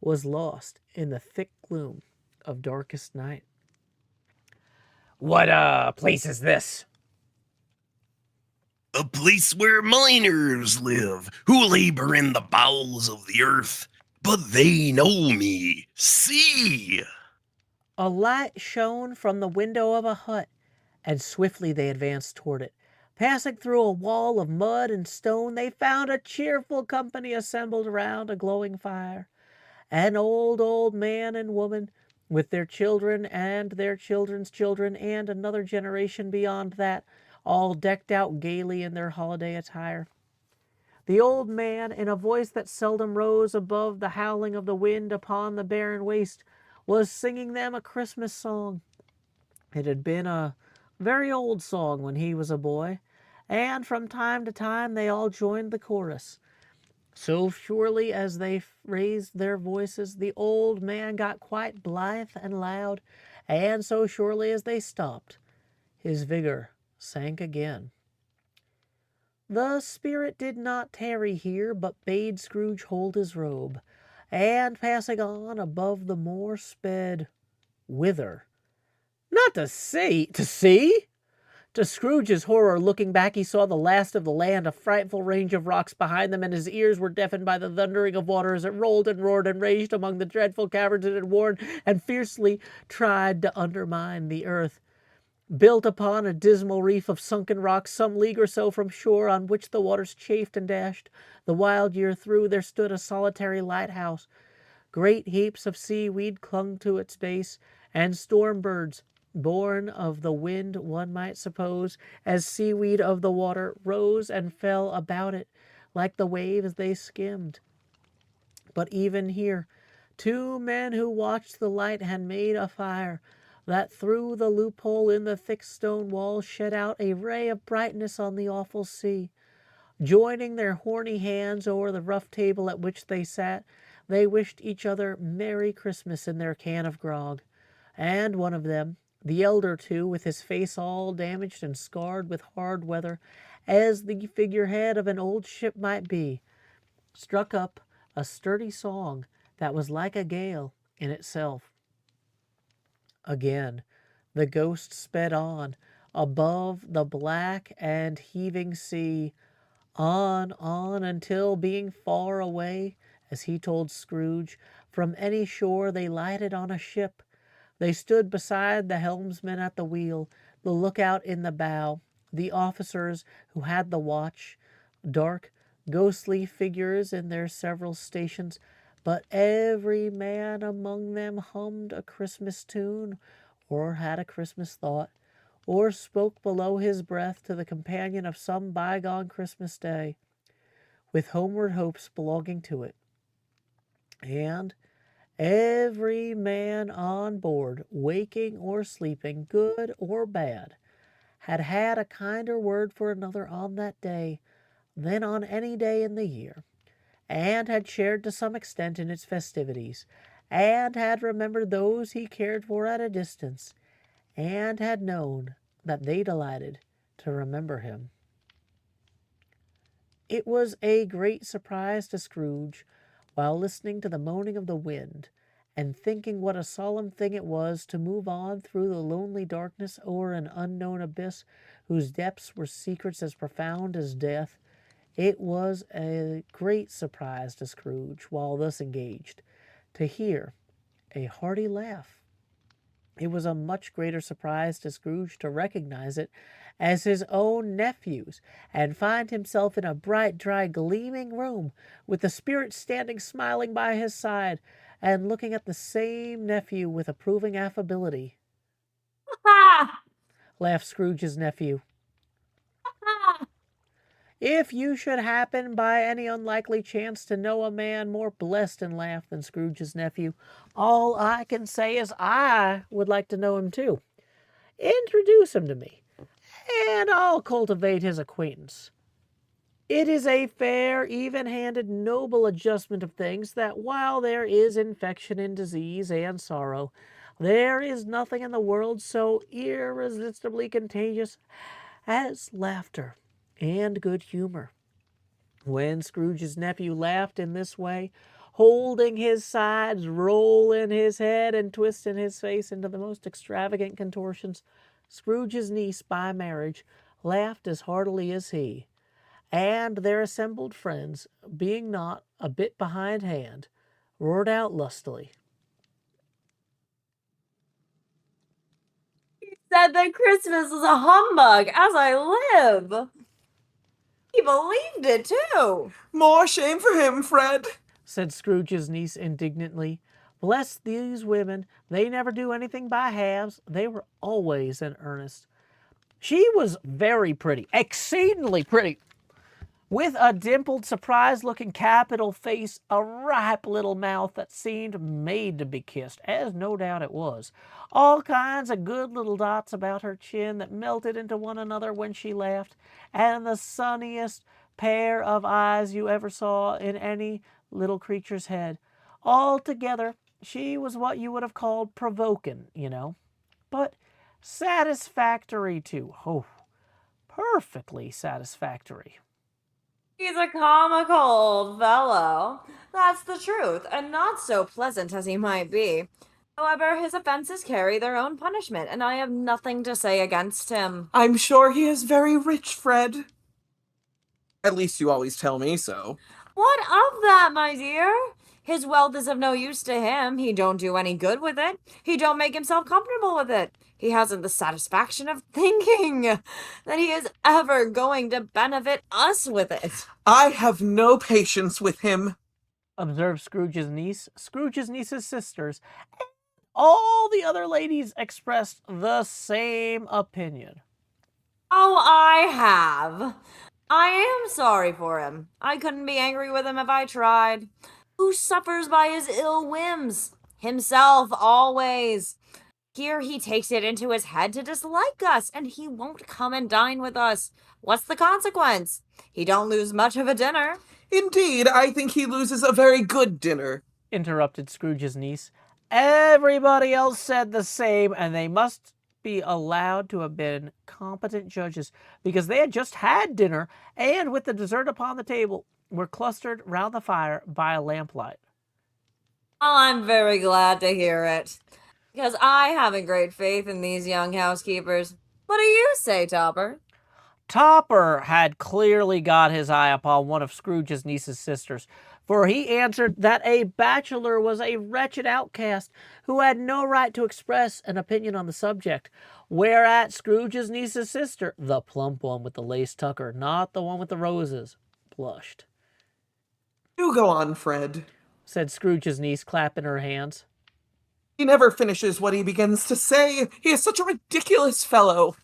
was lost in the thick gloom of darkest night. What place is this? A place where miners live, who labor in the bowels of the earth. But they know me. See! A light shone from the window of a hut, and swiftly they advanced toward it. Passing through a wall of mud and stone, they found a cheerful company assembled around a glowing fire. An old man and woman, with their children and their children's children, and another generation beyond that, all decked out gaily in their holiday attire. The old man, in a voice that seldom rose above the howling of the wind upon the barren waste, was singing them a Christmas song. It had been a very old song when he was a boy, and from time to time they all joined the chorus. So surely as they raised their voices, the old man got quite blithe and loud, and so surely as they stopped, his vigor sank again. The spirit did not tarry here, but bade Scrooge hold his robe, and passing on above the moor, sped whither? Not to see. To see? To Scrooge's horror, looking back, he saw the last of the land, a frightful range of rocks behind them, and his ears were deafened by the thundering of water as it rolled and roared and raged among the dreadful caverns it had worn, and fiercely tried to undermine the earth. Built upon a dismal reef of sunken rocks, some league or so from shore, on which the waters chafed and dashed the wild year through, there stood a solitary lighthouse. Great heaps of seaweed clung to its base, and storm birds, born of the wind, one might suppose, as seaweed of the water, rose and fell about it like the waves they skimmed. But even here, two men who watched the light had made a fire that through the loophole in the thick stone wall shed out a ray of brightness on the awful sea. Joining their horny hands over the rough table at which they sat, they wished each other Merry Christmas in their can of grog. And one of them, the elder two, with his face all damaged and scarred with hard weather, as the figurehead of an old ship might be, struck up a sturdy song that was like a gale in itself. Again, the ghost sped on, above the black and heaving sea, on, until, being far away, as he told Scrooge, from any shore, they lighted on a ship. They stood beside the helmsman at the wheel, the lookout in the bow, the officers who had the watch, dark, ghostly figures in their several stations, but every man among them hummed a Christmas tune, or had a Christmas thought, or spoke below his breath to the companion of some bygone Christmas day. with homeward hopes belonging to it. And every man on board, waking or sleeping, good or bad, had had a kinder word for another on that day than on any day in the year, and had shared to some extent in its festivities, and had remembered those he cared for at a distance, and had known that they delighted to remember him. It was a great surprise to Scrooge, while listening to the moaning of the wind, and thinking what a solemn thing it was to move on through the lonely darkness o'er an unknown abyss whose depths were secrets as profound as death. It was a great surprise to Scrooge, while thus engaged, to hear a hearty laugh. It was a much greater surprise to Scrooge to recognize it as his own nephew's, and find himself in a bright, dry, gleaming room, with the Spirit standing smiling by his side, and looking at the same nephew with approving affability. Ha! Laughed Scrooge's nephew. Ha! If you should happen by any unlikely chance to know a man more blessed in laugh than Scrooge's nephew, all I can say is I would like to know him too. Introduce him to me, and I'll cultivate his acquaintance. It is a fair, even-handed, noble adjustment of things that while there is infection and disease and sorrow, there is nothing in the world so irresistibly contagious as laughter and good humor. When Scrooge's nephew laughed in this way, holding his sides, rolling his head, and twisting his face into the most extravagant contortions, Scrooge's niece by marriage laughed as heartily as he, and their assembled friends, being not a bit behindhand, roared out lustily. He said that Christmas was a humbug, as I live. He believed it, too. More shame for him, Fred, said Scrooge's niece indignantly. Bless these women, they never do anything by halves. They were always in earnest. She was very pretty, exceedingly pretty, with a dimpled, surprised-looking capital face, a ripe little mouth that seemed made to be kissed, as no doubt it was. All kinds of good little dots about her chin that melted into one another when she laughed, and the sunniest pair of eyes you ever saw in any little creature's head. Altogether, she was what you would have called provoking, but satisfactory, too. Oh, perfectly satisfactory. He's a comical old fellow. That's the truth, and not so pleasant as he might be. However, his offenses carry their own punishment, and I have nothing to say against him. I'm sure he is very rich, Fred. At least you always tell me so. What of that, my dear? His wealth is of no use to him. He don't do any good with it. He don't make himself comfortable with it. He hasn't the satisfaction of thinking that he is ever going to benefit us with it. I have no patience with him, observed Scrooge's niece, Scrooge's niece's sisters, and all the other ladies expressed the same opinion. Oh, I have. I am sorry for him. I couldn't be angry with him if I tried. Who suffers by his ill whims? Himself, always. Here he takes it into his head to dislike us, and he won't come and dine with us. What's the consequence? He don't lose much of a dinner. Indeed, I think he loses a very good dinner, interrupted Scrooge's niece. Everybody else said the same, and they must be allowed to have been competent judges, because they had just had dinner, and with the dessert upon the table, were clustered round the fire by a lamplight. I'm very glad to hear it, because I haven't great faith in these young housekeepers. What do you say, Topper? Topper had clearly got his eye upon one of Scrooge's niece's sisters, for he answered that a bachelor was a wretched outcast who had no right to express an opinion on the subject, whereat Scrooge's niece's sister, the plump one with the lace tucker, not the one with the roses, blushed. You go on, Fred, said Scrooge's niece, clapping her hands. He never finishes what he begins to say. He is such a ridiculous fellow.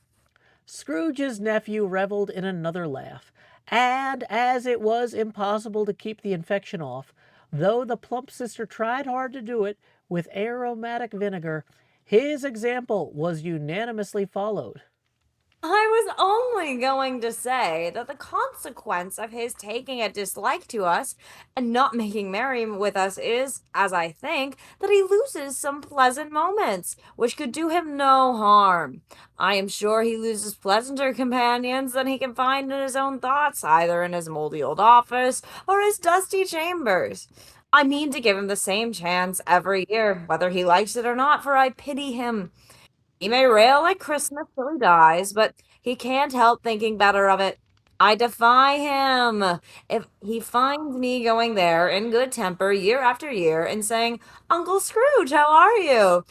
Scrooge's nephew reveled in another laugh, And as it was impossible to keep the infection off, though the plump sister tried hard to do it with aromatic vinegar, his example was unanimously followed. I was only going to say that the consequence of his taking a dislike to us and not making merry with us is, as I think, that he loses some pleasant moments, which could do him no harm. I am sure he loses pleasanter companions than he can find in his own thoughts, either in his moldy old office or his dusty chambers. I mean to give him the same chance every year, whether he likes it or not, for I pity him. He may rail like Christmas till he dies, but he can't help thinking better of it. I defy him. If he finds me going there in good temper year after year and saying, Uncle Scrooge, how are you?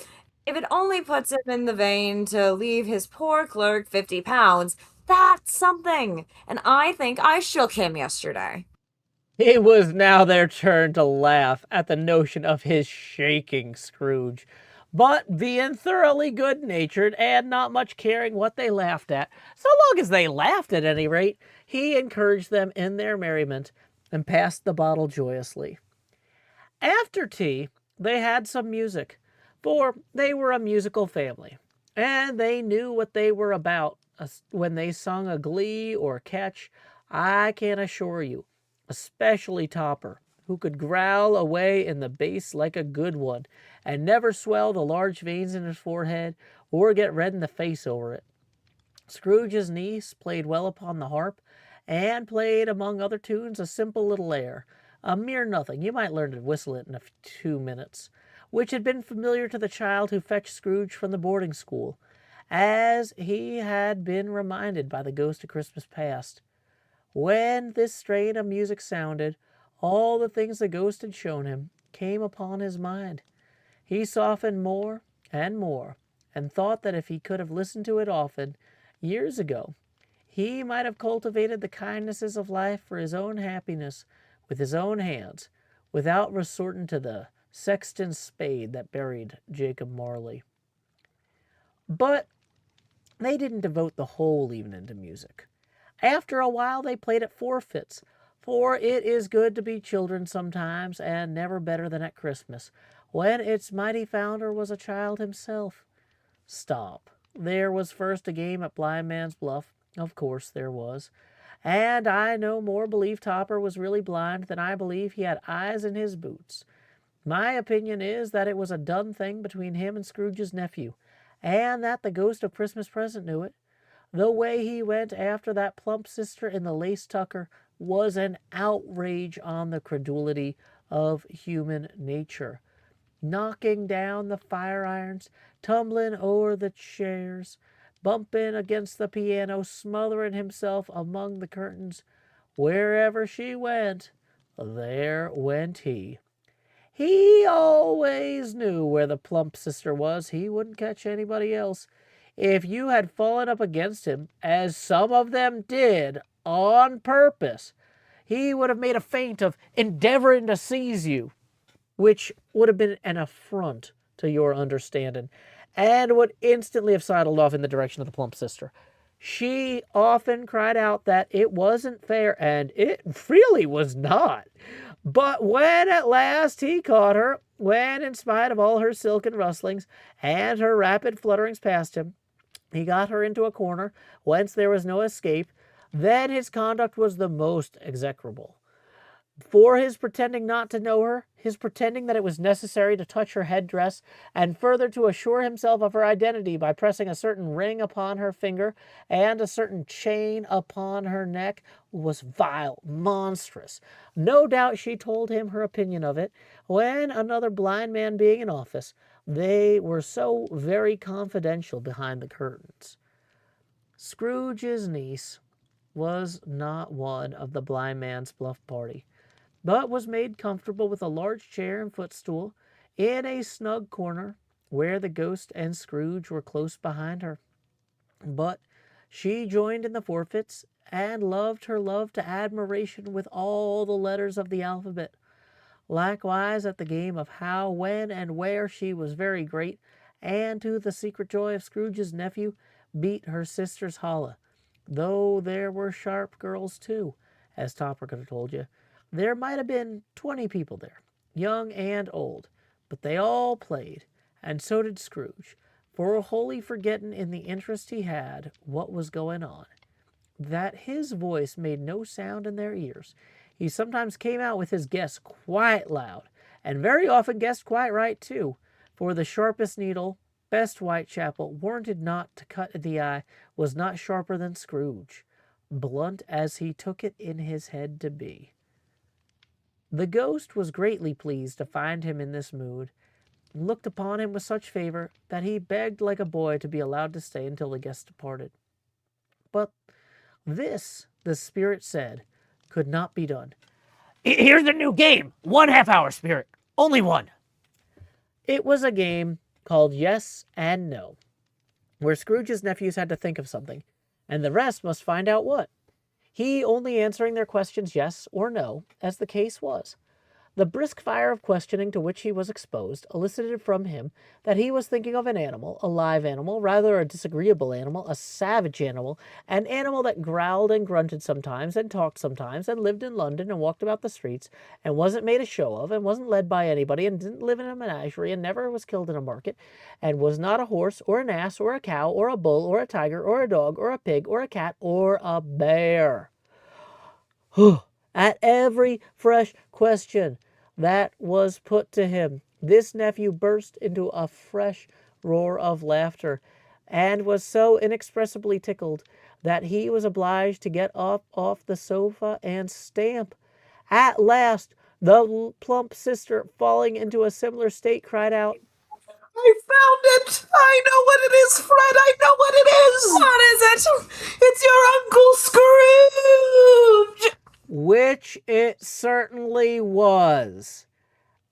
If it only puts him in the vein to leave his poor clerk £50, that's something. And I think I shook him yesterday. It was now their turn to laugh at the notion of his shaking Scrooge. But being thoroughly good-natured and not much caring what they laughed at, so long as they laughed at any rate, he encouraged them in their merriment and passed the bottle joyously. After tea, they had some music, for they were a musical family, and they knew what they were about when they sung a glee or catch, I can assure you, especially Topper, who could growl away in the bass like a good one, and never swell the large veins in his forehead or get red in the face over it. Scrooge's niece played well upon the harp, and played, among other tunes, a simple little air, a mere nothing, you might learn to whistle it in 2 minutes, which had been familiar to the child who fetched Scrooge from the boarding school, as he had been reminded by the ghost of Christmas past. When this strain of music sounded, all the things the ghost had shown him came upon his mind. He softened more and more, and thought that if he could have listened to it often, years ago, he might have cultivated the kindnesses of life for his own happiness with his own hands, without resorting to the sexton's spade that buried Jacob Marley. But they didn't devote the whole evening to music. After a while they played at forfeits, for it is good to be children sometimes, and never better than at Christmas, when its mighty founder was a child himself. Stop. There was first a game at Blind Man's Bluff. Of course there was. And I no more believe Topper was really blind than I believe he had eyes in his boots. My opinion is that it was a done thing between him and Scrooge's nephew, and that the ghost of Christmas Present knew it. The way he went after that plump sister in the lace tucker was an outrage on the credulity of human nature. Knocking down the fire irons, tumbling over the chairs, bumping against the piano, smothering himself among the curtains. Wherever she went, there went he. He always knew where the plump sister was. He wouldn't catch anybody else. If you had fallen up against him, as some of them did, on purpose, he would have made a feint of endeavoring to seize you, which would have been an affront to your understanding, and would instantly have sidled off in the direction of the plump sister. She often cried out that it wasn't fair, and it really was not. But when at last he caught her, when, in spite of all her silken rustlings and her rapid flutterings past him, he got her into a corner whence there was no escape, then his conduct was the most execrable. For his pretending not to know her, his pretending that it was necessary to touch her headdress, and further to assure himself of her identity by pressing a certain ring upon her finger and a certain chain upon her neck, was vile, monstrous. No doubt she told him her opinion of it, when, another blind man being in office, they were so very confidential behind the curtains. Scrooge's niece was not one of the blind man's bluff party, but was made comfortable with a large chair and footstool in a snug corner where the ghost and Scrooge were close behind her. But she joined in the forfeits, and loved her love to admiration with all the letters of the alphabet. Likewise at the game of how, when, and where she was very great, and to the secret joy of Scrooge's nephew, beat her sister's holla, though there were sharp girls too, as Topper could have told you. There might have been 20 people there, young and old, but they all played, and so did Scrooge, for wholly forgetting in the interest he had what was going on, that his voice made no sound in their ears. He sometimes came out with his guess quite loud, and very often guessed quite right too, for the sharpest needle, best Whitechapel, warranted not to cut the eye, was not sharper than Scrooge, blunt as he took it in his head to be. The ghost was greatly pleased to find him in this mood, and looked upon him with such favor that he begged like a boy to be allowed to stay until the guest departed. But this, the spirit said, could not be done. Here's a new game. 1/2 hour, spirit. Only one. It was a game called Yes and No, where Scrooge's nephews had to think of something, and the rest must find out what. He only answering their questions yes or no, as the case was. The brisk fire of questioning to which he was exposed elicited from him that he was thinking of an animal, a live animal, rather a disagreeable animal, a savage animal, an animal that growled and grunted sometimes, and talked sometimes, and lived in London, and walked about the streets, and wasn't made a show of, and wasn't led by anybody, and didn't live in a menagerie, and never was killed in a market, and was not a horse, or an ass, or a cow, or a bull, or a tiger, or a dog, or a pig, or a cat, or a bear. At every fresh question that was put to him, this nephew burst into a fresh roar of laughter, and was so inexpressibly tickled that he was obliged to get up off the sofa and stamp. At last, the plump sister, falling into a similar state, cried out, I found it! I know what it is, Fred! I know what it is! What is it? It's your Uncle Scrooge! which it certainly was.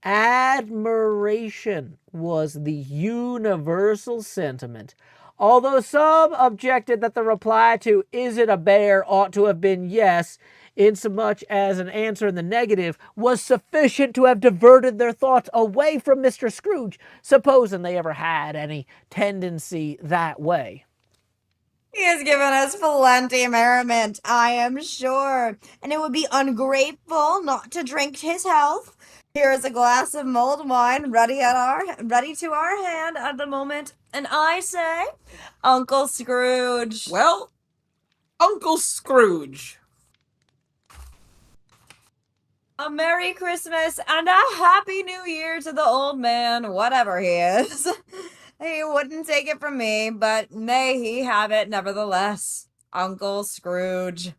Admiration was the universal sentiment, although some objected that the reply to "Is it a bear?" ought to have been yes, insomuch as an answer in the negative was sufficient to have diverted their thoughts away from Mr. Scrooge, supposing they ever had any tendency that way. He has given us plenty merriment, I am sure, and it would be ungrateful not to drink his health. Here is a glass of mulled wine ready to our hand at the moment, and I say, Uncle Scrooge. Well, Uncle Scrooge. A Merry Christmas and a Happy New Year to the old man, whatever he is. He wouldn't take it from me, but may he have it nevertheless. Uncle Scrooge.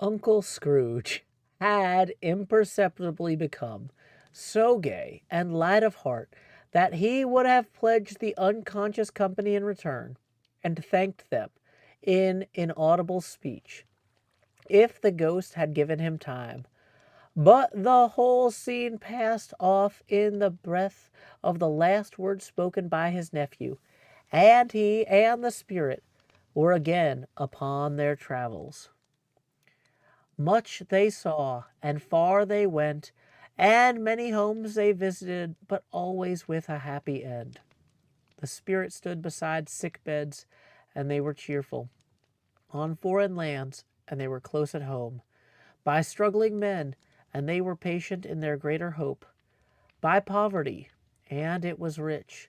Uncle Scrooge had imperceptibly become so gay and light of heart that he would have pledged the unconscious company in return, and thanked them in inaudible speech, if the ghost had given him time. But the whole scene passed off in the breath of the last word spoken by his nephew, and he and the spirit were again upon their travels. Much they saw, and far they went, and many homes they visited, but always with a happy end. The spirit stood beside sick beds, and they were cheerful. On foreign lands, and they were close at home. By struggling men, and they were patient in their greater hope. By poverty, and it was rich.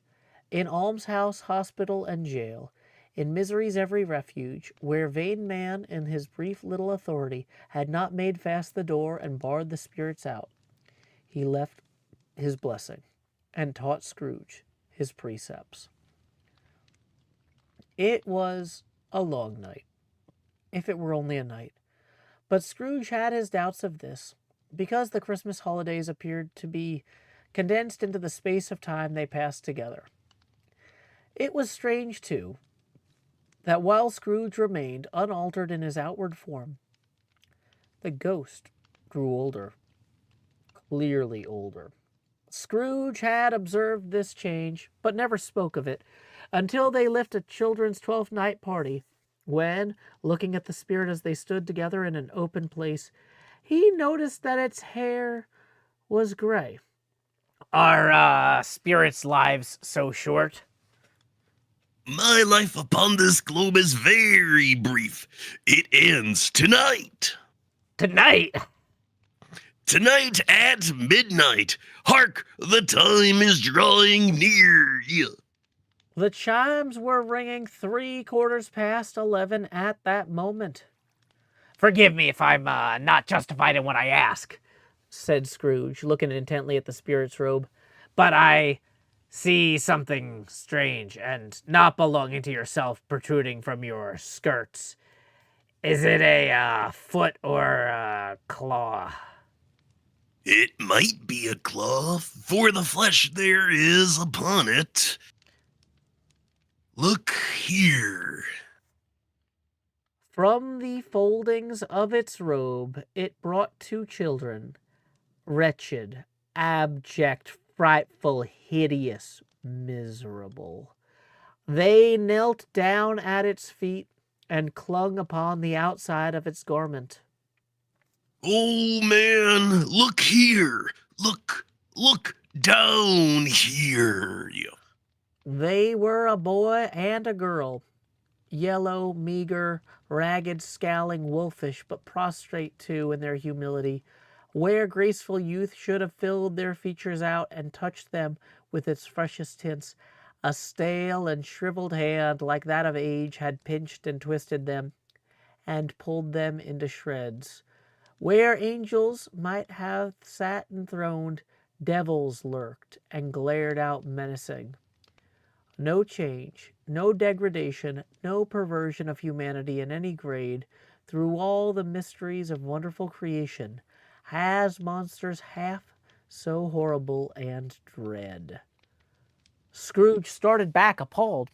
In almshouse, hospital, and jail. In misery's every refuge, where vain man in his brief little authority had not made fast the door and barred the spirits out, he left his blessing, and taught Scrooge his precepts. It was a long night, if it were only a night. But Scrooge had his doubts of this, because the Christmas holidays appeared to be condensed into the space of time they passed together. It was strange, too, that while Scrooge remained unaltered in his outward form, the ghost grew older, clearly older. Scrooge had observed this change, but never spoke of it, until they left a children's 12th night party, when, looking at the spirit as they stood together in an open place, he noticed that its hair was gray. Are spirits' lives so short? My life upon this globe is very brief. It ends tonight. Tonight? Tonight at midnight. Hark, the time is drawing near. Yeah. The chimes were ringing 11:15 at that moment. Forgive me if I'm not justified in what I ask, said Scrooge, looking intently at the spirit's robe. But I see something strange and not belonging to yourself protruding from your skirts. Is it a foot or a claw? It might be a claw, for the flesh there is upon it. Look here. From the foldings of its robe, it brought two children, wretched, abject, frightful, hideous, miserable. They knelt down at its feet and clung upon the outside of its garment. Oh man, look here. Look down here. Yeah. They were a boy and a girl, yellow, meager, ragged, scowling, wolfish, but prostrate too in their humility, where graceful youth should have filled their features out and touched them with its freshest tints. A stale and shriveled hand like that of age had pinched and twisted them and pulled them into shreds. Where angels might have sat enthroned, devils lurked and glared out menacing. No change, no degradation, no perversion of humanity in any grade, through all the mysteries of wonderful creation, has monsters half so horrible and dread. Scrooge started back, appalled.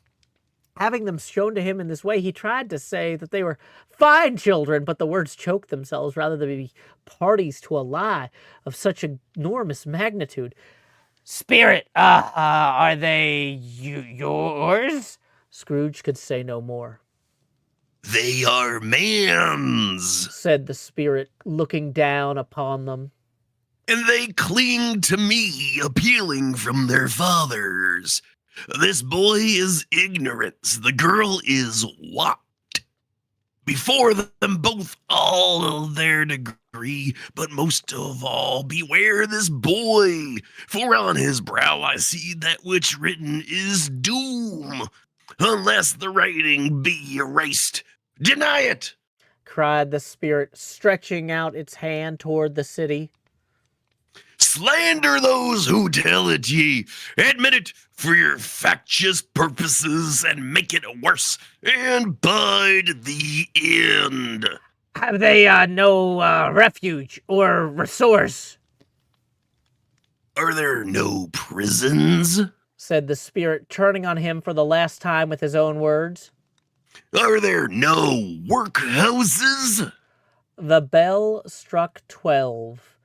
Having them shown to him in this way, he tried to say that they were fine children, but the words choked themselves rather than be parties to a lie of such enormous magnitude. Spirit, are they yours? Scrooge could say no more. They are man's, said the spirit, looking down upon them. and they cling to me, appealing from their fathers. This boy is ignorance, the girl is what? Before them both all of their degree, but most of all, beware this boy, for on his brow I see that which written is doom, unless the writing be erased. Deny it, cried the spirit, stretching out its hand toward the city. slander those who tell it ye, admit it for your factious purposes, and make it worse, and bide the end. Have they no refuge or resource? Are there no prisons? Said the spirit, turning on him for the last time with his own words. Are there no workhouses? The bell struck 12.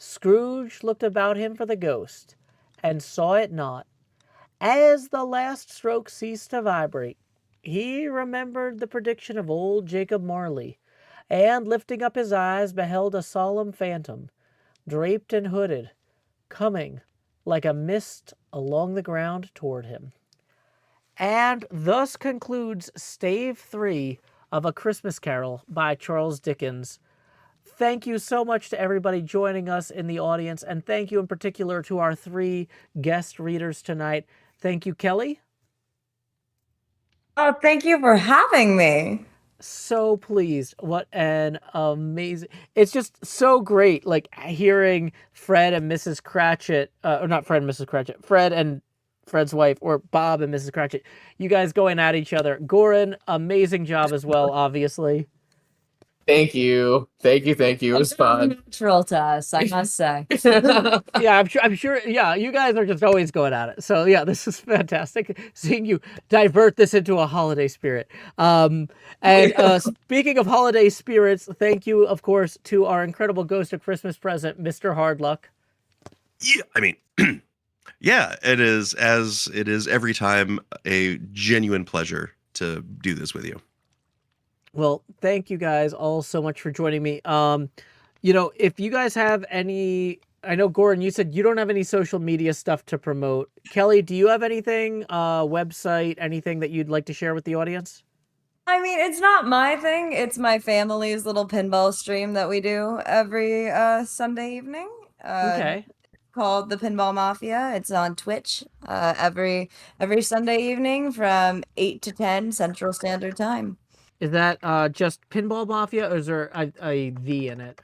Scrooge looked about him for the ghost, and saw it not. As the last stroke ceased to vibrate, he remembered the prediction of old Jacob Marley, and lifting up his eyes beheld a solemn phantom, draped and hooded, coming like a mist along the ground toward him. And thus concludes Stave 3 of A Christmas Carol by Charles Dickens. Thank you so much to everybody joining us in the audience, and thank you in particular to our 3 guest readers tonight. Thank you, Kelly. Oh, thank you for having me. So pleased. What an amazing... It's just so great, like, hearing Fred and Mrs. Cratchit, or not Fred and Mrs. Cratchit, Fred and Fred's wife, or Bob and Mrs. Cratchit, you guys going at each other. Goren, amazing job as well, obviously. Thank you. It was fun. Natural to us, I must say. Yeah, I'm sure. Yeah, you guys are just always going at it. So yeah, this is fantastic seeing you divert this into a holiday spirit. Speaking of holiday spirits, thank you, of course, to our incredible ghost of Christmas present, MrHardluck. Yeah, I mean, yeah, it is, as it is every time, a genuine pleasure to do this with you. Well, thank you guys all so much for joining me. If you guys have any, I know, Goren, you said you don't have any social media stuff to promote. Kelly, do you have anything, website, anything that you'd like to share with the audience? I mean, it's not my thing. It's my family's little pinball stream that we do every Sunday evening. Okay. Called the Pinball Mafia. It's on Twitch every Sunday evening from 8 to 10 Central Standard Time. Is that just Pinball Mafia, or is there a V in it?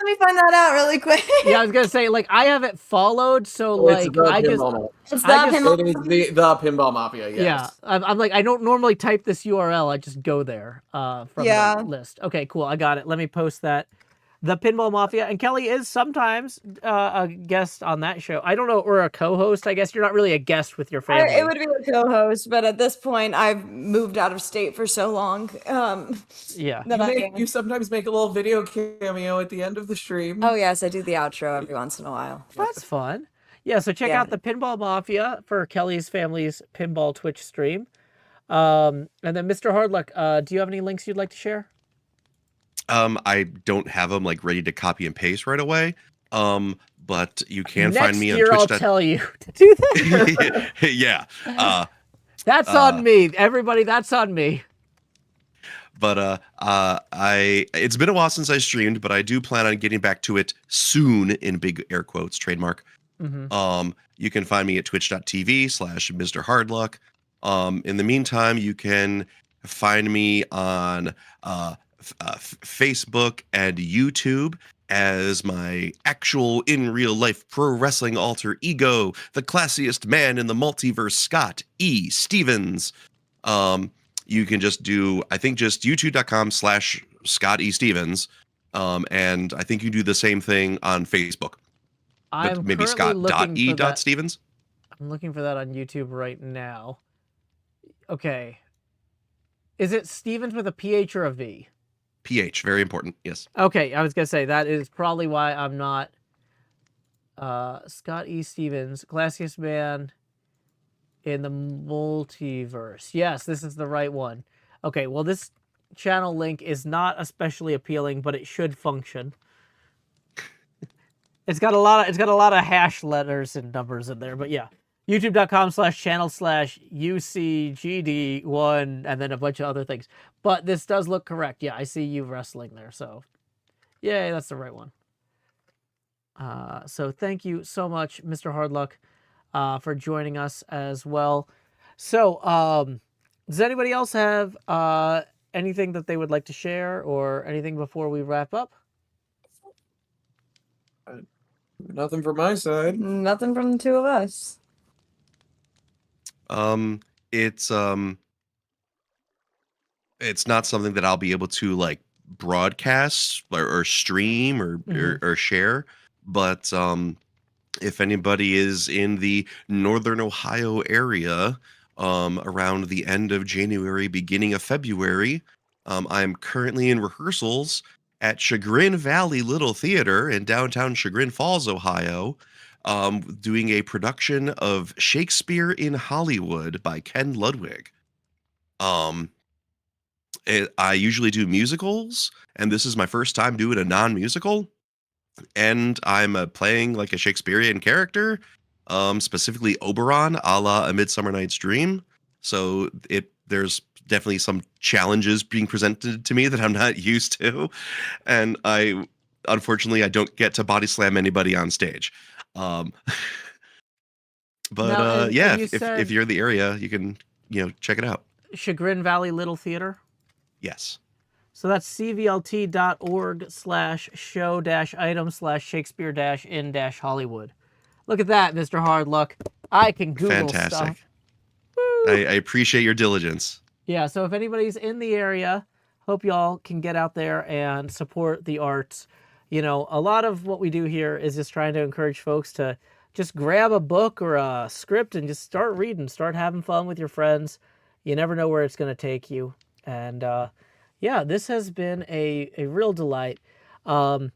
Let me find that out really quick. Yeah, I was gonna say, like, I have it followed, so It's like the I just Pinball. It's I the just- Pinball. It is the Pinball Mafia. Yes. yeah, I'm like, I don't normally type this URL. I just go there from Yeah. the list. Okay, cool. I got it. Let me post that. The Pinball Mafia, and Kelly is sometimes a guest on that show. I don't know, or a co-host. I guess you're not really a guest with your family. It would be a co-host, but at this point, I've moved out of state for so long. Yeah. You sometimes make a little video cameo at the end of the stream. Oh yes, I do the outro every once in a while. That's fun. Yeah, so check out the Pinball Mafia for Kelly's family's pinball Twitch stream. And then MrHardluck, do you have any links you'd like to share? I don't have them like ready to copy and paste right away. But you can find me on Next year Twitch. I'll tell you to do that. Yeah. That's on me. Everybody, that's on me. But it's been a while since I streamed, but I do plan on getting back to it soon, in big air quotes, trademark. Mm-hmm. You can find me at twitch.tv/MrHardluck. In the meantime, you can find me on Facebook and YouTube as my actual in real life pro wrestling alter ego, the classiest man in the multiverse, Scott E. Stevens. You can just do, I think, just youtube.com/Scott E. Stevens. And I think you do the same thing on Facebook. I'm Maybe Scott.E.Stevens. I'm looking for that on YouTube right now. Okay. Is it Stevens with a PH or a V? PH, very important. Yes. Okay, I was gonna say that is probably why I'm not Scott E. Stevens, classiest man in the multiverse. Yes, this is the right one. Okay, well, this channel link is not especially appealing, but it should function. It's got a lot of hash letters and numbers in there, but yeah. youtube.com/channel/UCGD1 and then a bunch of other things. But this does look correct. Yeah, I see you wrestling there, so yay, that's the right one. So thank you so much, MrHardluck, for joining us as well. So, does anybody else have anything that they would like to share or anything before we wrap up? Nothing from my side. Nothing from the two of us. It's not something that I'll be able to like broadcast or stream or share, but if anybody is in the Northern Ohio area around the end of January, beginning of February, I'm currently in rehearsals at Chagrin Valley Little Theater in downtown Chagrin Falls, Ohio, doing a production of Shakespeare in Hollywood by Ken Ludwig. I usually do musicals, and this is my first time doing a non-musical, and I'm playing like a Shakespearean character, specifically Oberon, a la A Midsummer Night's Dream. So there's definitely some challenges being presented to me that I'm not used to, and unfortunately I don't get to body slam anybody on stage. But Now, and yeah, you if said you're in the area, you can check it out. Chagrin Valley Little Theater. Yes. So that's cvlt.org/show-item/Shakespeare-in-Hollywood. Look at that, Mr. Hardluck. I can Google Fantastic. stuff. I appreciate your diligence. Yeah, so if anybody's in the area, hope y'all can get out there and support the arts. A lot of what we do here is just trying to encourage folks to just grab a book or a script and just start reading, start having fun with your friends. You never know where it's going to take you. And yeah, this has been a real delight. We're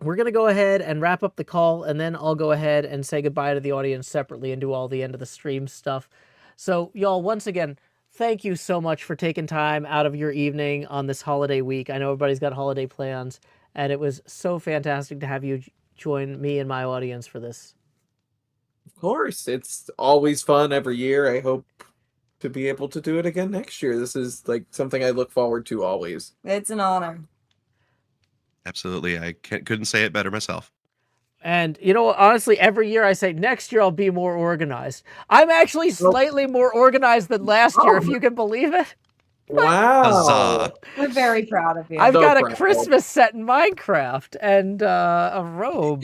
going to go ahead and wrap up the call, and then I'll go ahead and say goodbye to the audience separately and do all the end of the stream stuff. So y'all, once again, thank you so much for taking time out of your evening on this holiday week. I know everybody's got holiday plans, and it was so fantastic to have you join me and my audience for this. Of course, it's always fun every year. I hope to be able to do it again next year. This is like something I look forward to always. It's an honor. Absolutely. I couldn't say it better myself. And, you know, honestly, every year I say, next year I'll be more organized. I'm actually slightly more organized than last year, if you can believe it. Wow. Huzzah. We're very proud of you. I've So got a proud. Christmas set in Minecraft and a robe.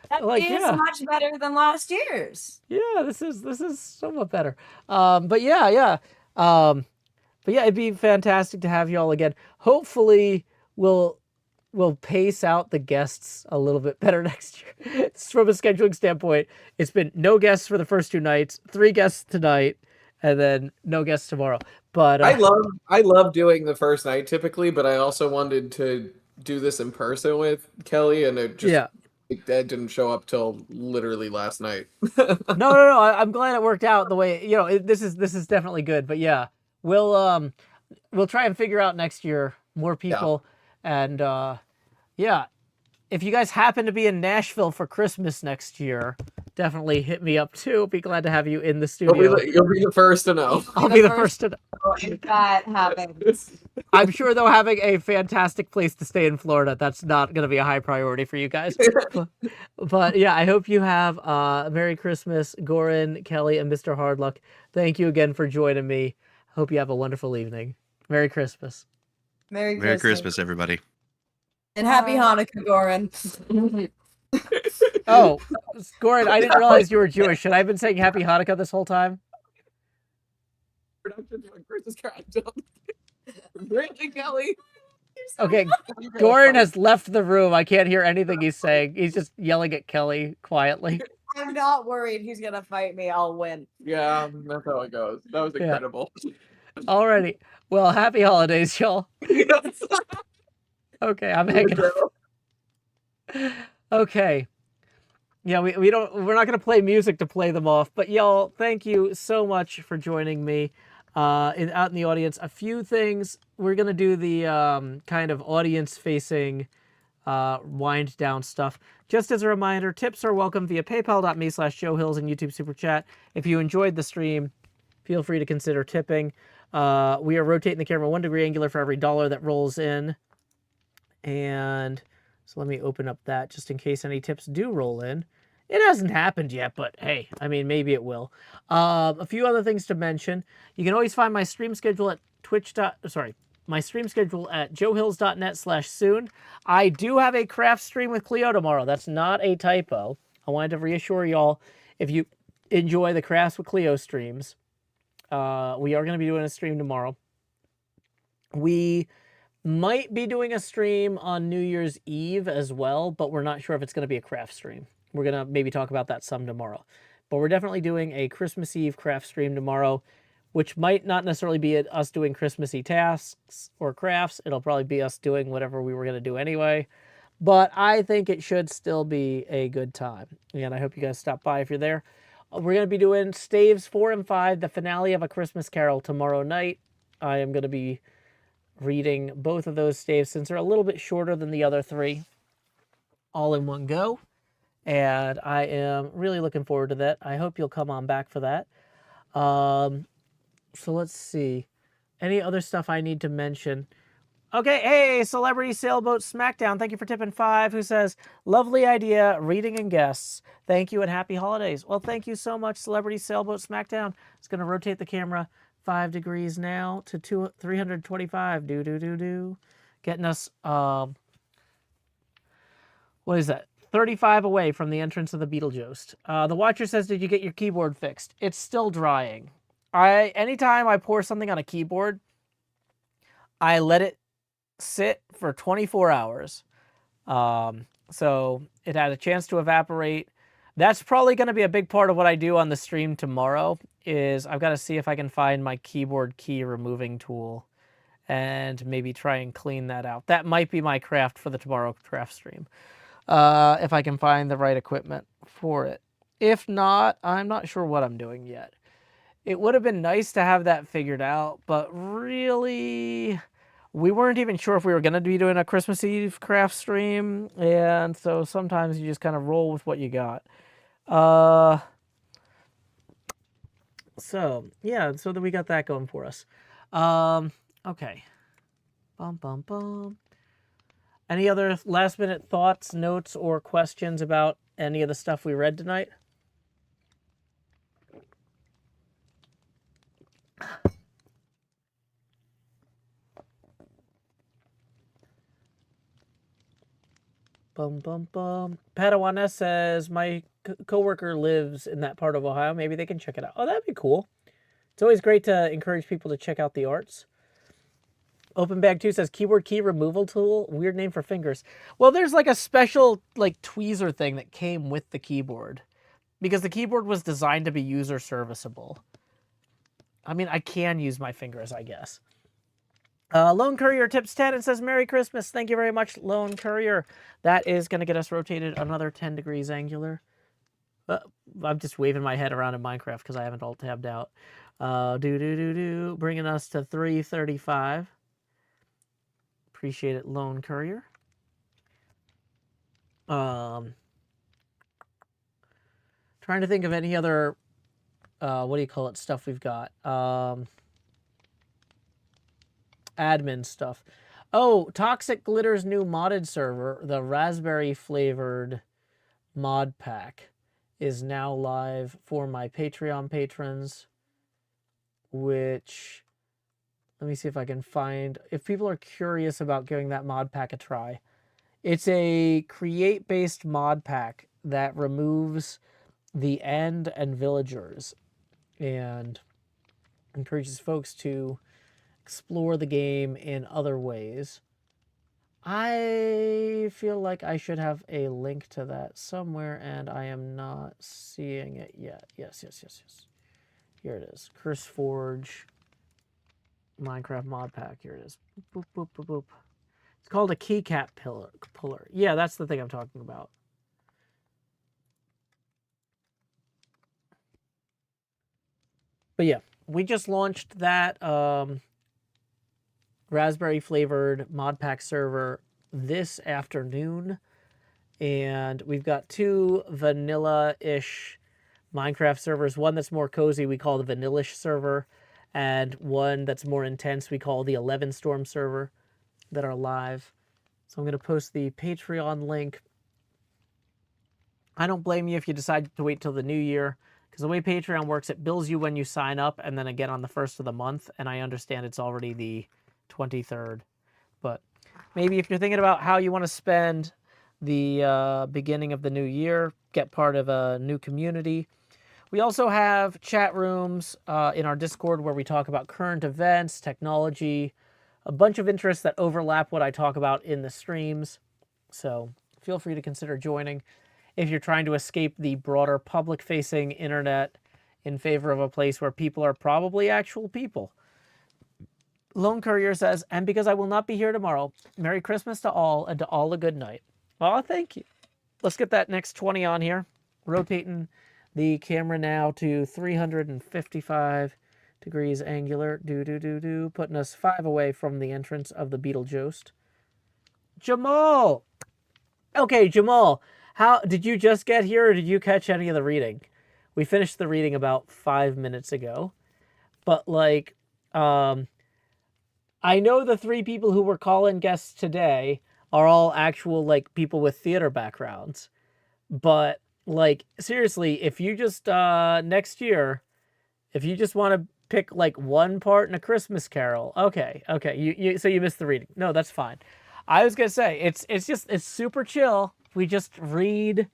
That Like, is yeah. much better than last year's. Yeah, this is somewhat better. But yeah. But yeah, it'd be fantastic to have you all again. Hopefully we'll pace out the guests a little bit better next year. From a scheduling standpoint, it's been no guests for the first 2 nights, 3 guests tonight, and then no guests tomorrow. But I love doing the first night typically, but I also wanted to do this in person with Kelly, and it just it didn't show up till literally last night. No. I'm glad it worked out the way, you know, this is definitely good. But yeah, we'll try and figure out next year more people, and yeah, if you guys happen to be in Nashville for Christmas next year, definitely hit me up too. Be glad to have you in the studio. You'll be the first to know. I'll be the first to know. If that happens. I'm sure though, having a fantastic place to stay in Florida, that's not going to be a high priority for you guys. But yeah, I hope you have a Merry Christmas, Goren, Kelly, and MrHardluck. Thank you again for joining me. Hope you have a wonderful evening. Merry Christmas. Merry Merry Christmas, everybody. And happy Hanukkah, Goren. Oh, Goren, I didn't realize you were Jewish. Should I have been saying Happy Hanukkah this whole time? Really, Kelly? Okay, Goren has left the room. I can't hear anything he's saying. He's just yelling at Kelly quietly. I'm not worried he's gonna fight me. I'll win. Yeah, that's how it goes. That was incredible. Alrighty. Well, happy holidays, y'all. Okay, I'm hanging up. Okay. Yeah, we're not gonna play music to play them off, but y'all, thank you so much for joining me out in the audience. A few things. We're gonna do the kind of audience facing wind down stuff. Just as a reminder, tips are welcome via paypal.me/JoeHills and YouTube Super Chat. If you enjoyed the stream, feel free to consider tipping. We are rotating the camera 1 degree angular for every dollar that rolls in. And so let me open up that just in case any tips do roll in. It hasn't happened yet, but hey, I mean, maybe it will. A few other things to mention. You can always find my stream schedule at my stream schedule at joehills.net/soon. I do have a craft stream with Cleo tomorrow. That's not a typo. I wanted to reassure y'all, if you enjoy the Crafts with Cleo streams, we are going to be doing a stream tomorrow. We might be doing a stream on New Year's Eve as well, but we're not sure if it's going to be a craft stream. We're going to maybe talk about that some tomorrow. But we're definitely doing a Christmas Eve craft stream tomorrow, which might not necessarily be us doing Christmassy tasks or crafts. It'll probably be us doing whatever we were going to do anyway. But I think it should still be a good time. And I hope you guys stop by if you're there. We're going to be doing Staves 4 and 5, the finale of A Christmas Carol, tomorrow night. I am going to be reading both of those staves since they're a little bit shorter than the other 3, all in one go. And I am really looking forward to that. I hope you'll come on back for that. So let's see. Any other stuff I need to mention? Okay, hey, Celebrity Sailboat Smackdown. Thank you for tipping 5, who says, lovely idea, reading and guests. Thank you and happy holidays. Well, thank you so much, Celebrity Sailboat Smackdown. It's going to rotate the camera 5 degrees now to 325. Getting us, what is that? 35 away from the entrance of the Beetlejuice. The Watcher says, did you get your keyboard fixed? It's still drying. Anytime I pour something on a keyboard, I let it sit for 24 hours. So it had a chance to evaporate. That's probably going to be a big part of what I do on the stream tomorrow, is I've got to see if I can find my keyboard key removing tool and maybe try and clean that out. That might be my craft for the tomorrow craft stream, if I can find the right equipment for it. If not, I'm not sure what I'm doing yet. It would have been nice to have that figured out, but really, we weren't even sure if we were going to be doing a Christmas Eve craft stream, and so sometimes you just kind of roll with what you got. So, yeah, so that we got that going for us. Okay. Bum, bum, bum. Any other last minute thoughts, notes, or questions about any of the stuff we read tonight? Bum, bum, bum. Padawan says, my coworker lives in that part of Ohio. Maybe they can check it out. Oh, that'd be cool. It's always great to encourage people to check out the arts. Open Bag 2 says, keyboard key removal tool. Weird name for fingers. Well, there's like a special like tweezer thing that came with the keyboard. Because the keyboard was designed to be user serviceable. I mean, I can use my fingers, I guess. Lone Courier tips 10 and says, Merry Christmas. Thank you very much, Lone Courier. That is going to get us rotated another 10 degrees angular. I'm just waving my head around in Minecraft because I haven't alt tabbed out. Bringing us to 335. Appreciate it, Lone Courier. Trying to think of any other, what do you call it, stuff we've got. Admin stuff. Oh, Toxic Glitter's new modded server, the raspberry flavored mod pack, is now live for my Patreon patrons, which, let me see if I can find, if people are curious about giving that mod pack a try. It's a create-based mod pack that removes the end and villagers and encourages folks to explore the game in other ways. I feel like I should have a link to that somewhere, and I am not seeing it yet. Yes. Here it is. CurseForge Minecraft mod pack. Here it is. Boop, boop, boop, boop. It's called a keycap puller. Yeah, that's the thing I'm talking about. But yeah, we just launched that raspberry flavored mod pack server this afternoon, and we've got 2 vanilla-ish Minecraft servers. One that's more cozy we call the Vanillish server, and one that's more intense we call the 11 Storm server that are live. So I'm going to post the Patreon link. I don't blame you if you decide to wait till the new year, because the way Patreon works, it bills you when you sign up and then again on the 1st of the month, and I understand it's already the 23rd. But maybe if you're thinking about how you want to spend the beginning of the new year, get part of a new community. We also have chat rooms in our Discord where we talk about current events, technology, a bunch of interests that overlap what I talk about in the streams. So feel free to consider joining if you're trying to escape the broader public-facing internet in favor of a place where people are probably actual people. Lone Courier says, and because I will not be here tomorrow, Merry Christmas to all, and to all a good night. Oh, thank you. Let's get that next 20 on here. Rotating the camera now to 355 degrees angular. Putting us 5 away from the entrance of the Beetlejuice. Jamal! Okay, Jamal, how did you just get here, or did you catch any of the reading? We finished the reading about 5 minutes ago. But, like, I know the 3 people who were call-in guests today are all actual, like, people with theater backgrounds. But, like, seriously, if you just, next year, if you just want to pick, like, one part in A Christmas Carol, okay, so you missed the reading. No, that's fine. I was going to say, it's super chill. We just read,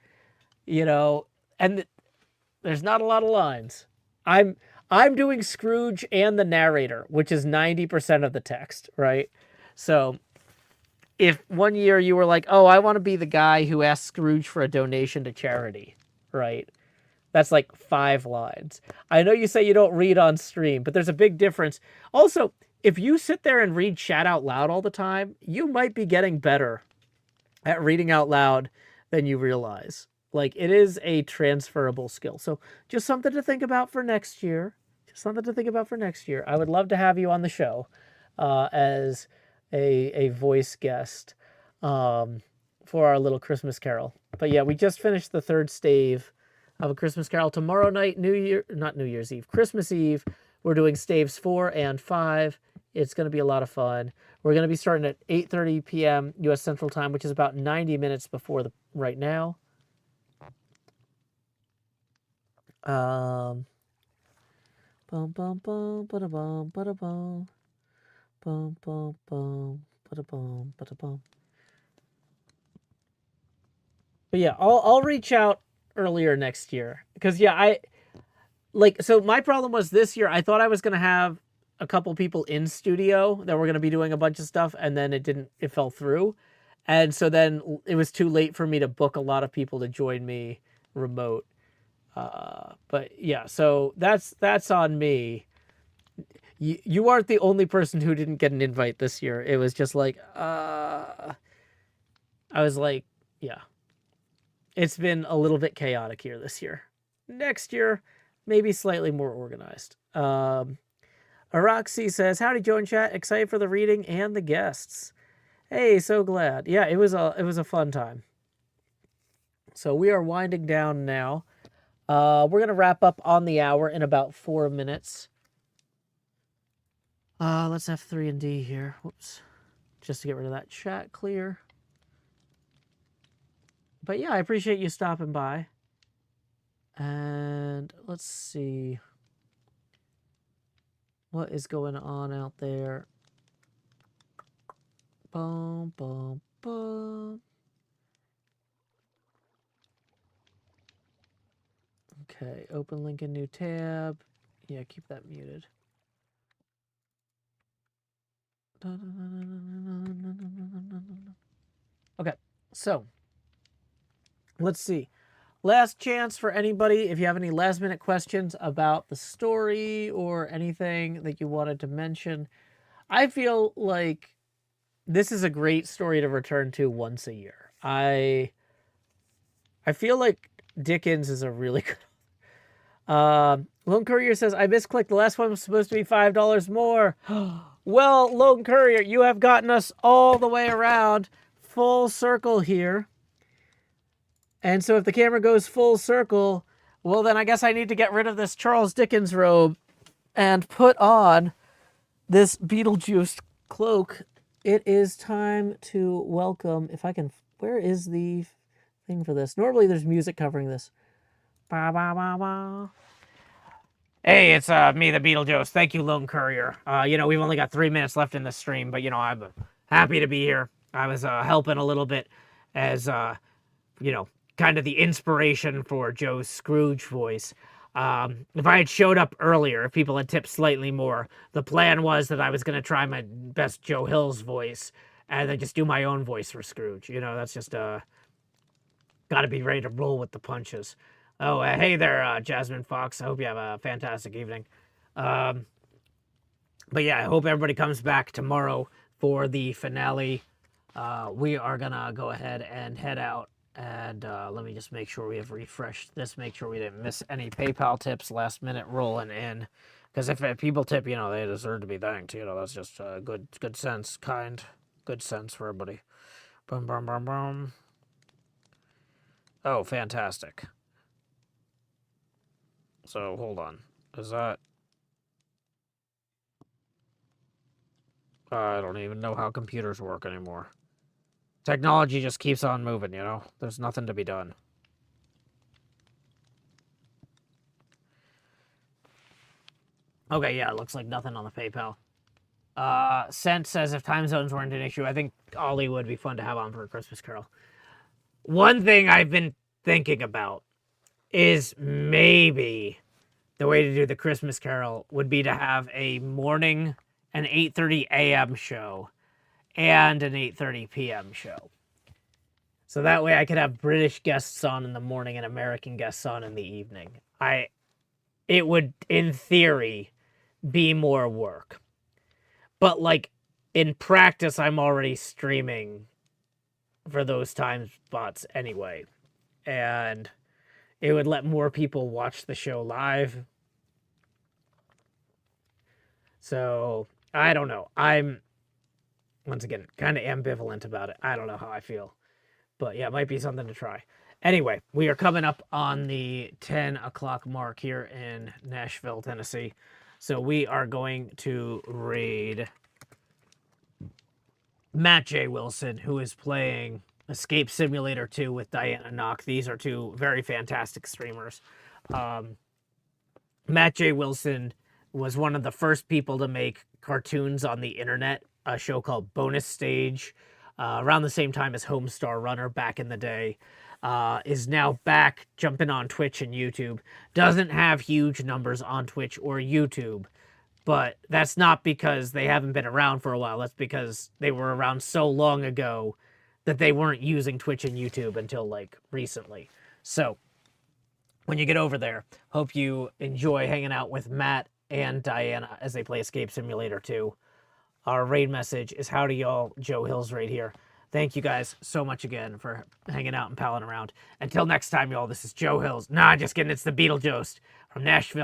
you know, and there's not a lot of lines. I'm doing Scrooge and the narrator, which is 90% of the text, right? So if one year you were like, oh, I want to be the guy who asks Scrooge for a donation to charity, right? That's like 5 lines. I know you say you don't read on stream, but there's a big difference. Also, if you sit there and read chat out loud all the time, you might be getting better at reading out loud than you realize. Like, it is a transferable skill. So just something to think about for next year. I would love to have you on the show as a voice guest for our little Christmas Carol. But yeah, we just finished the 3rd stave of A Christmas Carol. Tomorrow night, not New Year's Eve, Christmas Eve, we're doing Staves 4 and 5. It's going to be a lot of fun. We're going to be starting at 8:30 p.m. U.S. Central Time, which is about 90 minutes before right now. Bum bum bum bada bum bada bum bum bum bum bada bum bada bum. But yeah, I'll reach out earlier next year because yeah, so my problem was this year I thought I was gonna have a couple people in studio that were gonna be doing a bunch of stuff, and then it fell through, and so then it was too late for me to book a lot of people to join me remote. But yeah, so that's on me. You aren't the only person who didn't get an invite this year. It was just like, I was like, yeah. It's been a little bit chaotic here this year. Next year, maybe slightly more organized. Araxi says, howdy, Joe and chat. Excited for the reading and the guests. Hey, so glad. Yeah, it was a fun time. So we are winding down now. We're going to wrap up on the hour in about 4 minutes. Let's have 3 and D here. Whoops. Just to get rid of that chat clear. But yeah, I appreciate you stopping by. And let's see what is going on out there. Boom, boom, boom. Okay, open link in new tab. Yeah, keep that muted. Okay, so let's see. Last chance for anybody, if you have any last minute questions about the story or anything that you wanted to mention. I feel like this is a great story to return to once a year. I feel like Dickens is a really good. Lone Courier says, I misclicked. The last one was supposed to be $5 more. Well, Lone Courier, you have gotten us all the way around, full circle here. And so if the camera goes full circle, well, then I guess I need to get rid of this Charles Dickens robe and put on this Beetlejuice cloak. It is time to welcome, if I can, where is the thing for this? Normally there's music covering this. Ba, ba, ba, ba. Hey, it's me, the Beetlejuice. Thank you, Lone Courier. We've only got 3 minutes left in the stream, but, I'm happy to be here. I was helping a little bit as, kind of the inspiration for Joe's Scrooge voice. If I had showed up earlier, if people had tipped slightly more, the plan was that I was going to try my best Joe Hill's voice and then just do my own voice for Scrooge. That's just, got to be ready to roll with the punches. Oh, hey there, Jasmine Fox. I hope you have a fantastic evening. But yeah, I hope everybody comes back tomorrow for the finale. We are going to go ahead and head out. And let me just make sure we have refreshed this, make sure we didn't miss any PayPal tips last minute rolling in. Because if people tip, they deserve to be thanked. That's just good sense, good sense for everybody. Boom, boom, boom, boom. Oh, fantastic. So, hold on. Is that... I don't even know how computers work anymore. Technology just keeps on moving, There's nothing to be done. Okay, yeah, it looks like nothing on the PayPal. Sent says if time zones weren't an issue, I think Ollie would be fun to have on for a Christmas Carol. One thing I've been thinking about is maybe the way to do the Christmas Carol would be to have a morning, an 8:30 a.m. show, and an 8:30 p.m. show. So that way I could have British guests on in the morning and American guests on in the evening. It would, in theory, be more work. But, in practice, I'm already streaming for those time spots anyway. And it would let more people watch the show live. So, I don't know. I'm, once again, kind of ambivalent about it. I don't know how I feel. But yeah, it might be something to try. Anyway, we are coming up on the 10 o'clock mark here in Nashville, Tennessee. So we are going to raid Matt J. Wilson, who is playing Escape Simulator 2 with Diana Knock. These are two very fantastic streamers. Matt J. Wilson was one of the first people to make cartoons on the internet, a show called Bonus Stage, around the same time as Homestar Runner back in the day. Is now back jumping on Twitch and YouTube. Doesn't have huge numbers on Twitch or YouTube, but that's not because they haven't been around for a while. That's because they were around so long ago that they weren't using Twitch and YouTube until like recently. So when you get over there, hope you enjoy hanging out with Matt and Diana as they play Escape Simulator 2. Our raid message is howdy y'all, Joe Hills right here. Thank you guys so much again for hanging out and palling around. Until next time, y'all, this is Joe Hills. Nah, just kidding, it's the Beetlejuice from Nashville.